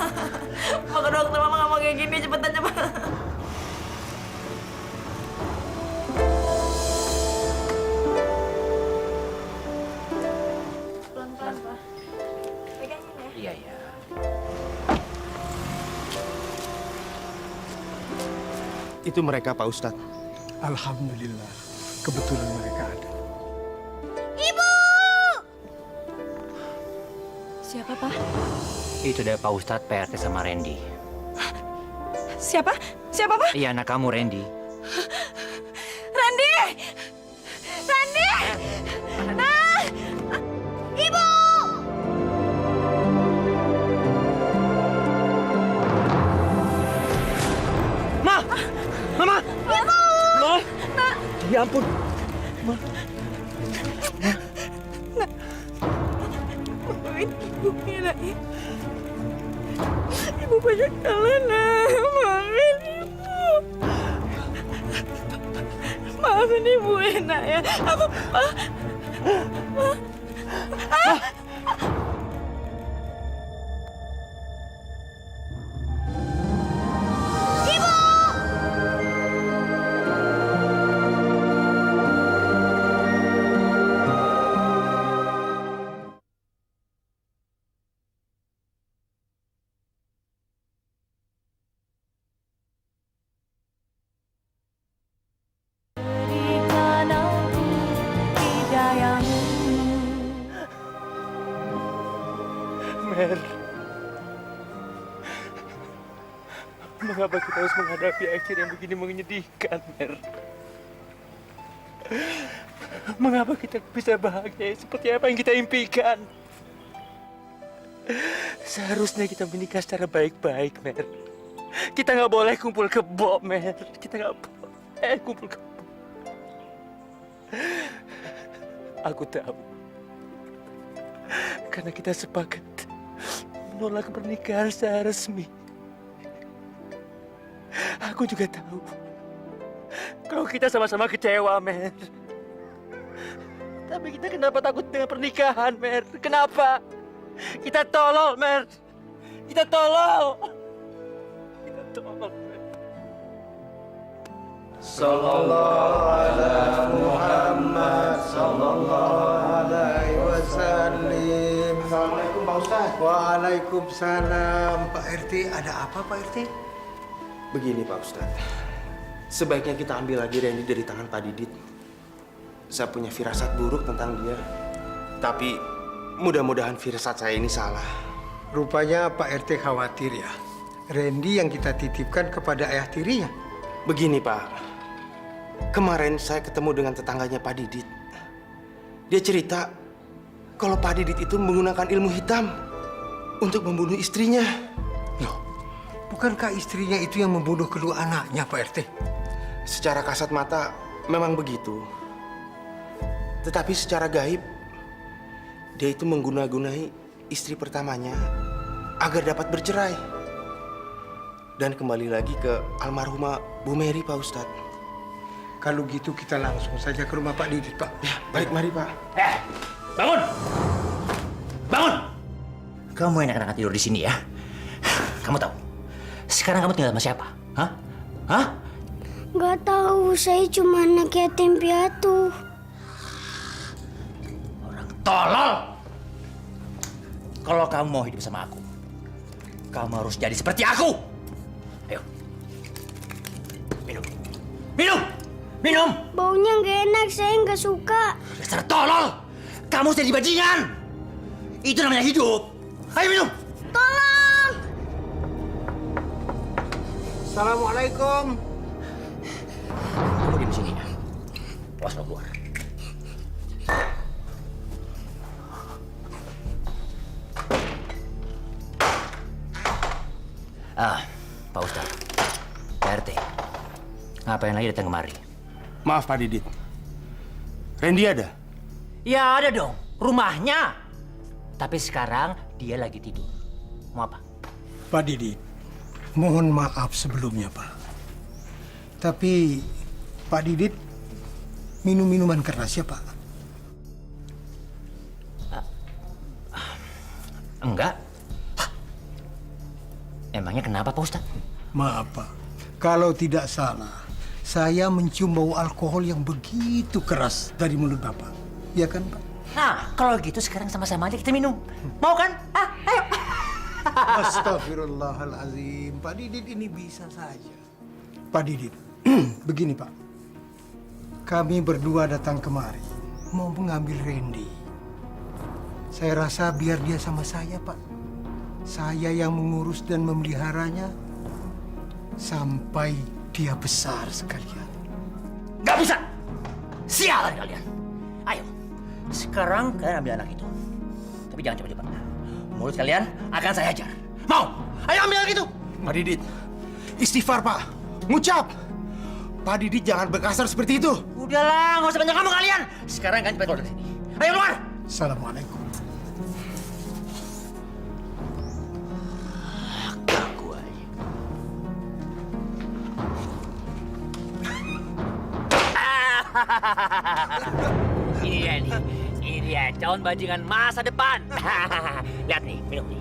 [SPEAKER 10] Bapak ke dokter, Mama nggak mau kayak gini. Cepetan. Pelan-pelan, Pak. Pegangin ya.
[SPEAKER 9] Iya.
[SPEAKER 8] Itu mereka, Pak Ustadz.
[SPEAKER 11] Alhamdulillah, kebetulan mereka ada.
[SPEAKER 5] Ibu!
[SPEAKER 10] Siapa, Pak?
[SPEAKER 6] Itu dari Pak Ustadz, PRT sama Randy.
[SPEAKER 10] Siapa? Siapa, Pak?
[SPEAKER 6] Iya, anak kamu Randy.
[SPEAKER 10] Randy! Randy! Nah!
[SPEAKER 5] Ibu!
[SPEAKER 3] Ma! Mama!
[SPEAKER 5] Ibu!
[SPEAKER 3] Ma! Ya ampun.
[SPEAKER 10] Maafin ibu, Mira. Ibu banyak salah. Maafin ibu. Maafin ibu, enak ya. Apa?
[SPEAKER 8] Mer, mengapa kita harus menghadapi akhir yang begini menyedihkan, Mer? Mengapa kita bisa bahagia seperti apa yang kita impikan? Seharusnya kita menikah secara baik-baik, Mer. Kita nggak boleh kumpul kebo, Mer. Kita nggak boleh kumpul kebo. Aku tahu. Karena kita sepakat menolak pernikahan secara resmi. Aku juga tahu kalau kita sama-sama kecewa, Mer. Tapi kita kenapa takut dengan pernikahan, Mer? Kenapa? Kita tolol, Mer. Kita tolol. Kita tolol, Mer.
[SPEAKER 11] Sallallahu ala Muhammad sallallahu alaihi wasallam.
[SPEAKER 8] Assalamualaikum, Pak Ustadz.
[SPEAKER 11] Waalaikumsalam. Pak RT, ada apa Pak RT?
[SPEAKER 8] Begini, Pak Ustadz. Sebaiknya kita ambil lagi Randy dari tangan Pak Didit. Saya punya firasat buruk tentang dia. Tapi mudah-mudahan firasat saya ini salah.
[SPEAKER 11] Rupanya Pak RT khawatir ya. Randy yang kita titipkan kepada ayah tirinya.
[SPEAKER 8] Begini, Pak. Kemarin saya ketemu dengan tetangganya Pak Didit. Dia cerita kalau Pak Didit itu menggunakan ilmu hitam untuk membunuh istrinya.
[SPEAKER 11] Loh, bukankah istrinya itu yang membunuh kedua anaknya, Pak RT?
[SPEAKER 8] Secara kasat mata memang begitu. Tetapi secara gaib, dia itu mengguna-gunai istri pertamanya agar dapat bercerai. Dan kembali lagi ke almarhumah Bu Mary, Pak Ustadz.
[SPEAKER 11] Kalau gitu kita langsung saja ke rumah Pak Didit, Pak.
[SPEAKER 8] Ya, baik, mari, Pak.
[SPEAKER 6] Bangun! Bangun! Kamu enak-enakan tidur di sini ya. Kamu tahu, sekarang kamu tinggal sama siapa? Hah? Hah?
[SPEAKER 5] Gak tahu, saya cuma anak yatim piatu.
[SPEAKER 6] Tolol! Kalau kamu mau hidup sama aku, kamu harus jadi seperti aku. Ayo. Minum. Minum! Minum!
[SPEAKER 5] Baunya gak enak, saya nggak suka.
[SPEAKER 6] Dasar tolol! Kamu jadi bajingan! Itu namanya hidup. Ayo minum!
[SPEAKER 5] Tolong!
[SPEAKER 11] Assalamualaikum.
[SPEAKER 6] Kamu di sini ya. Awas lo keluar. Pak Ustadz, Pak RT, ngapain lagi datang kemari?
[SPEAKER 8] Maaf, Pak Didit. Randy ada?
[SPEAKER 6] Ya ada dong, rumahnya. Tapi sekarang dia lagi tidur. Mau apa?
[SPEAKER 11] Pak Didit, mohon maaf sebelumnya, Pak. Tapi Pak Didit minum minuman keras ya, Pak?
[SPEAKER 6] Enggak. Emangnya kenapa, Pak Ustadz?
[SPEAKER 11] Maaf, Pak. Kalau tidak salah, saya mencium bau alkohol yang begitu keras dari mulut Bapak. Ya kan, Pak?
[SPEAKER 6] Nah, kalau gitu sekarang sama-sama aja kita minum. Mau kan? Ayo.
[SPEAKER 11] Astagfirullahalazim. Pak Didit ini bisa saja. Pak Didit, Begini Pak, kami berdua datang kemari mau mengambil Randy. Saya rasa biar dia sama saya Pak. Saya yang mengurus dan memeliharanya sampai dia besar sekalian.
[SPEAKER 9] Gak bisa! Sialan kalian! Ayo, sekarang kalian ambil anak itu. Tapi jangan cepat-cepat. Mulut kalian akan saya ajar. Mau? Ayo ambil anak itu!
[SPEAKER 8] Pak Didit, istighfar Pak. Ngucap. Pak Didit jangan berkasar seperti itu.
[SPEAKER 9] Udahlah, nggak usah banyak ngomong kalian. Sekarang kalian cepat keluar dari sini. Ayo keluar!
[SPEAKER 11] Assalamualaikum.
[SPEAKER 9] Ganggu aja. Ini dia nih. Ini dia calon bajingan masa depan. Lihat nih, minum nih.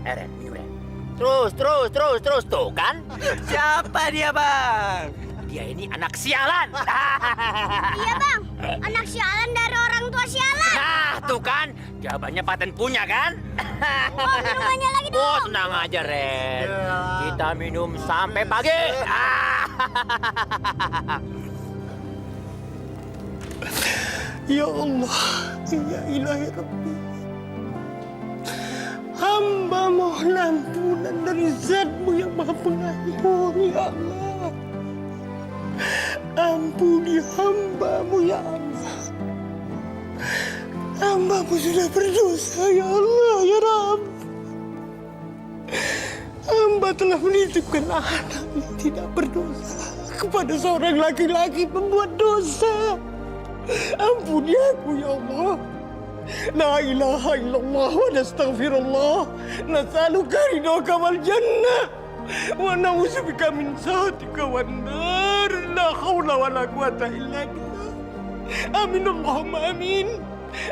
[SPEAKER 9] Eren, minum Ren. Terus, tuh kan?
[SPEAKER 4] Siapa dia, Bang?
[SPEAKER 9] Dia ini anak sialan.
[SPEAKER 5] Iya bang, anak sialan dari orang tua sialan.
[SPEAKER 9] Nah, tuh kan? Jawabannya Paten punya kan?
[SPEAKER 5] Oh, minumannya lagi dong.
[SPEAKER 9] Oh, tenang aja, Ren. Kita minum sampai pagi.
[SPEAKER 11] Ya Allah, ya ilahi Rabbi. Hamba mohon ampunan dari Zat-Mu yang Maha Pengampun, ya Allah. Ampuni hamba-Mu, ya Allah. Hamba-Mu sudah berdosa, ya Allah, ya Rabb. Hamba telah menitipkan anak yang tidak berdosa kepada seorang laki-laki pembuat dosa. Ampuni aku, ya Allah. La ilaha illallah wa nastaghfirullah. Nas'aluka ridhaka wal jannah. Wa na'udzubika min sakhatika wan nar. La haula wa la quwata illa billah. Amin Allahumma amin.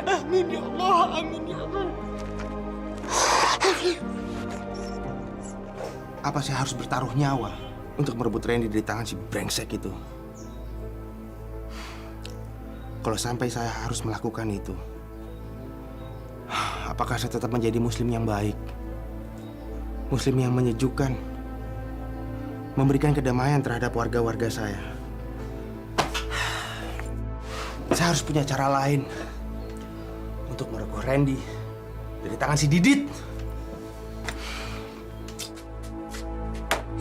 [SPEAKER 11] Amin ya Allah, amin ya Allah.
[SPEAKER 8] Apa saya harus bertaruh nyawa untuk merebut Randy dari tangan si brengsek itu? Kalau sampai saya harus melakukan itu, apakah saya tetap menjadi muslim yang baik? Muslim yang menyejukkan, memberikan kedamaian terhadap warga-warga saya. Saya harus punya cara lain untuk merebut Randy dari tangan si Didit.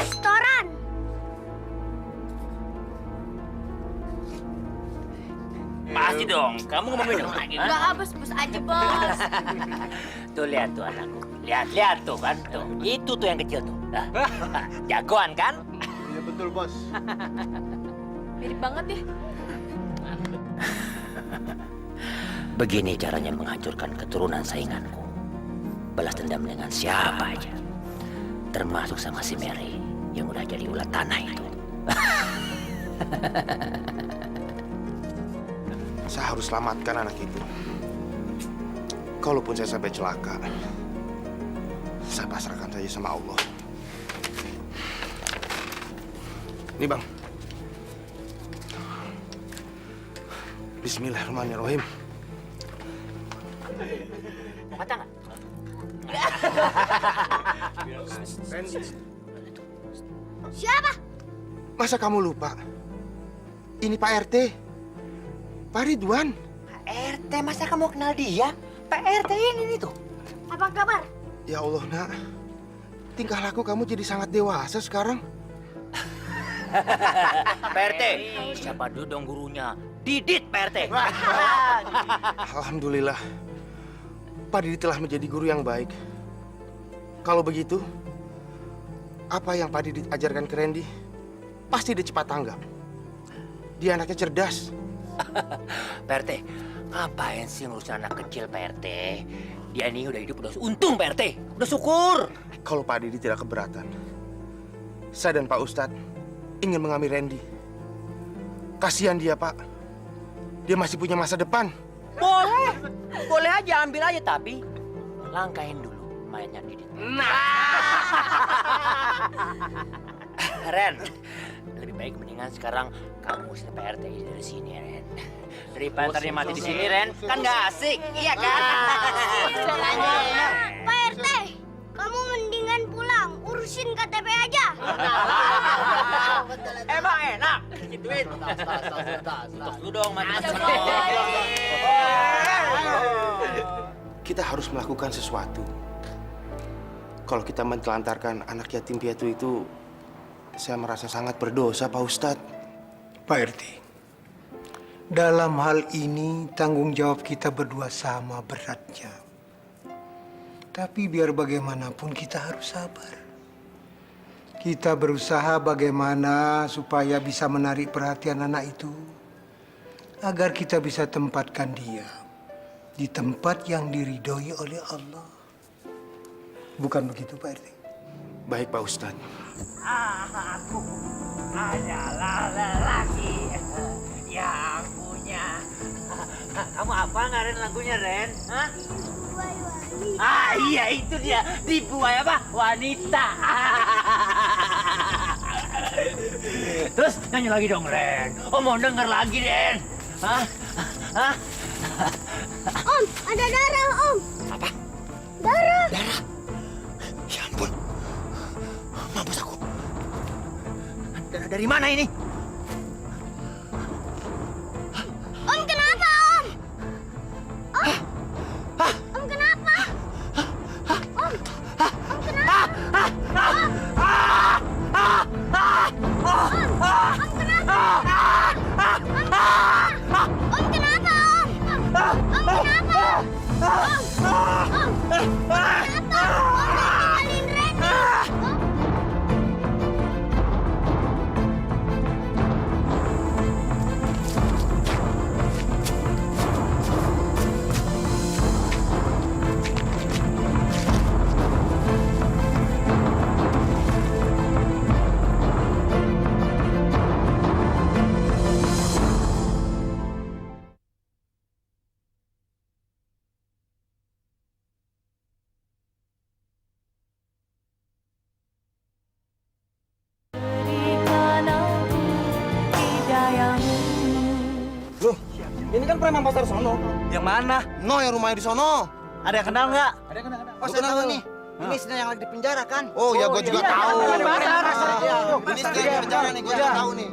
[SPEAKER 5] Setoran.
[SPEAKER 9] Pasti dong, kamu mau minum lagi kan?
[SPEAKER 5] Enggak, bos aja bos.
[SPEAKER 9] Tuh lihat tuh anakku, lihat tuh kan tuh, itu tuh yang kecil tuh. Jagoan kan?
[SPEAKER 11] Iya betul bos.
[SPEAKER 10] Mirip banget ya.
[SPEAKER 9] Begini caranya menghancurkan keturunan sainganku. Balas dendam dengan siapa aja, termasuk sama si Mary yang udah jadi ulat tanah itu.
[SPEAKER 8] Saya harus selamatkan anak itu. Kalaupun saya sampai celaka, saya pasrahkan saja sama Allah. Ini bang. Bismillahirrahmanirrahim.
[SPEAKER 9] Mau kata nggak?
[SPEAKER 5] Siapa?
[SPEAKER 8] Masa kamu lupa? Ini Pak RT. Pak Ridwan.
[SPEAKER 9] Pak RT, masa kamu kenal dia? Pak RT ini nih tuh.
[SPEAKER 5] Apa kabar?
[SPEAKER 8] Ya Allah, nak. Tingkah laku kamu jadi sangat dewasa sekarang.
[SPEAKER 9] Pak RT, siapa dulu dong gurunya? Didit, Pak RT.
[SPEAKER 8] Alhamdulillah. Pak Didit telah menjadi guru yang baik. Kalau begitu, apa yang Pak Didit ajarkan ke Randy, pasti dia cepat tanggap. Dia anaknya cerdas.
[SPEAKER 9] Pak RT, ngapain sih ngurusin anak kecil, Pak RT? Dia ini udah hidup, udah untung, Pak RT. Udah syukur.
[SPEAKER 8] Kalau Pak Didit tidak keberatan, saya dan Pak Ustadz ingin mengambil Randy. Kasihan dia, Pak. Dia masih punya masa depan.
[SPEAKER 9] Boleh. Boleh aja, ambil aja. Tapi langkahin dulu mainnya Didit. Ren, lebih baik mendingan sekarang kamu usir Pak RT dari sini, Ren. Daripada tadi mati di sini, Ren. Kan nggak asik, iya kan?
[SPEAKER 5] Pak RT, kamu mendingan pulang, urusin KTP aja.
[SPEAKER 9] Emang enak?
[SPEAKER 4] Wahid. Tos dulu dong,
[SPEAKER 8] Kita harus melakukan sesuatu. Kalau kita mentelantarkan anak yatim piatu itu, saya merasa sangat berdosa, Pak Ustadz.
[SPEAKER 11] Pak RT, dalam hal ini tanggung jawab kita berdua sama beratnya. Tapi biar bagaimanapun kita harus sabar. Kita berusaha bagaimana supaya bisa menarik perhatian anak itu, agar kita bisa tempatkan dia di tempat yang diridhoi oleh Allah. Bukan begitu, Pak RT?
[SPEAKER 8] Baik, Pak Ustadz.
[SPEAKER 9] Aku adalah lelaki yang punya. Kamu apa ngarin lagunya, Ren? Hah? Ah iya itu dia, dibuai apa? Wanita. Terus nyanyi lagi dong, Ren. Om mau denger lagi, Ren. Hah? Hah?
[SPEAKER 5] Om, ada darah, Om.
[SPEAKER 9] Apa?
[SPEAKER 5] Darah.
[SPEAKER 9] Darah. Ya ampun. Mampus aku. Darah dari mana ini?
[SPEAKER 5] Om, kenapa, Om? Om. Om, kenapa? Om. Om, kenapa? Om, kenapa, Om? Om, kenapa? Om, kenapa? Om, tinggalin Reni. Om.
[SPEAKER 7] Loh, ini kan preman pasar sono.
[SPEAKER 3] Yang mana?
[SPEAKER 7] No, yang rumahnya di sono.
[SPEAKER 3] Ada yang kenal nggak?
[SPEAKER 7] Oh, saya tahu nih.
[SPEAKER 4] Ini sedang yang lagi di penjara kan?
[SPEAKER 7] Oh, ya gue juga tahu.
[SPEAKER 3] Di pasar.
[SPEAKER 7] Ini sedang di penjara nih, gue juga tahu nih.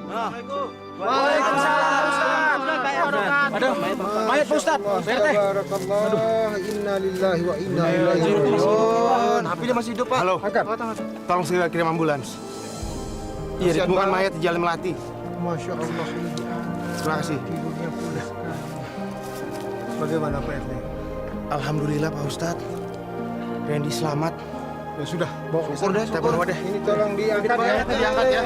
[SPEAKER 3] Aduh, mayat Pak Ustadz.
[SPEAKER 11] Barakallah, inna lillahi wa inna ilaihi raji'un.
[SPEAKER 7] Tapi dia masih hidup, Pak.
[SPEAKER 8] Halo, tolong segera kirim ambulans. Iya, ditemukan mayat di Jalan Melati.
[SPEAKER 11] Masya Allah.
[SPEAKER 8] Terima kasih.
[SPEAKER 11] Tidurnya pulas sekali. Bagaimana Pak RT?
[SPEAKER 8] Alhamdulillah, Pak Ustadz. Randy selamat.
[SPEAKER 11] Ya sudah, bawa
[SPEAKER 8] Syukur deh,
[SPEAKER 11] kita
[SPEAKER 8] syukur.
[SPEAKER 11] bawa deh. Ini tolong diangkat ya.
[SPEAKER 8] Diangkat ya.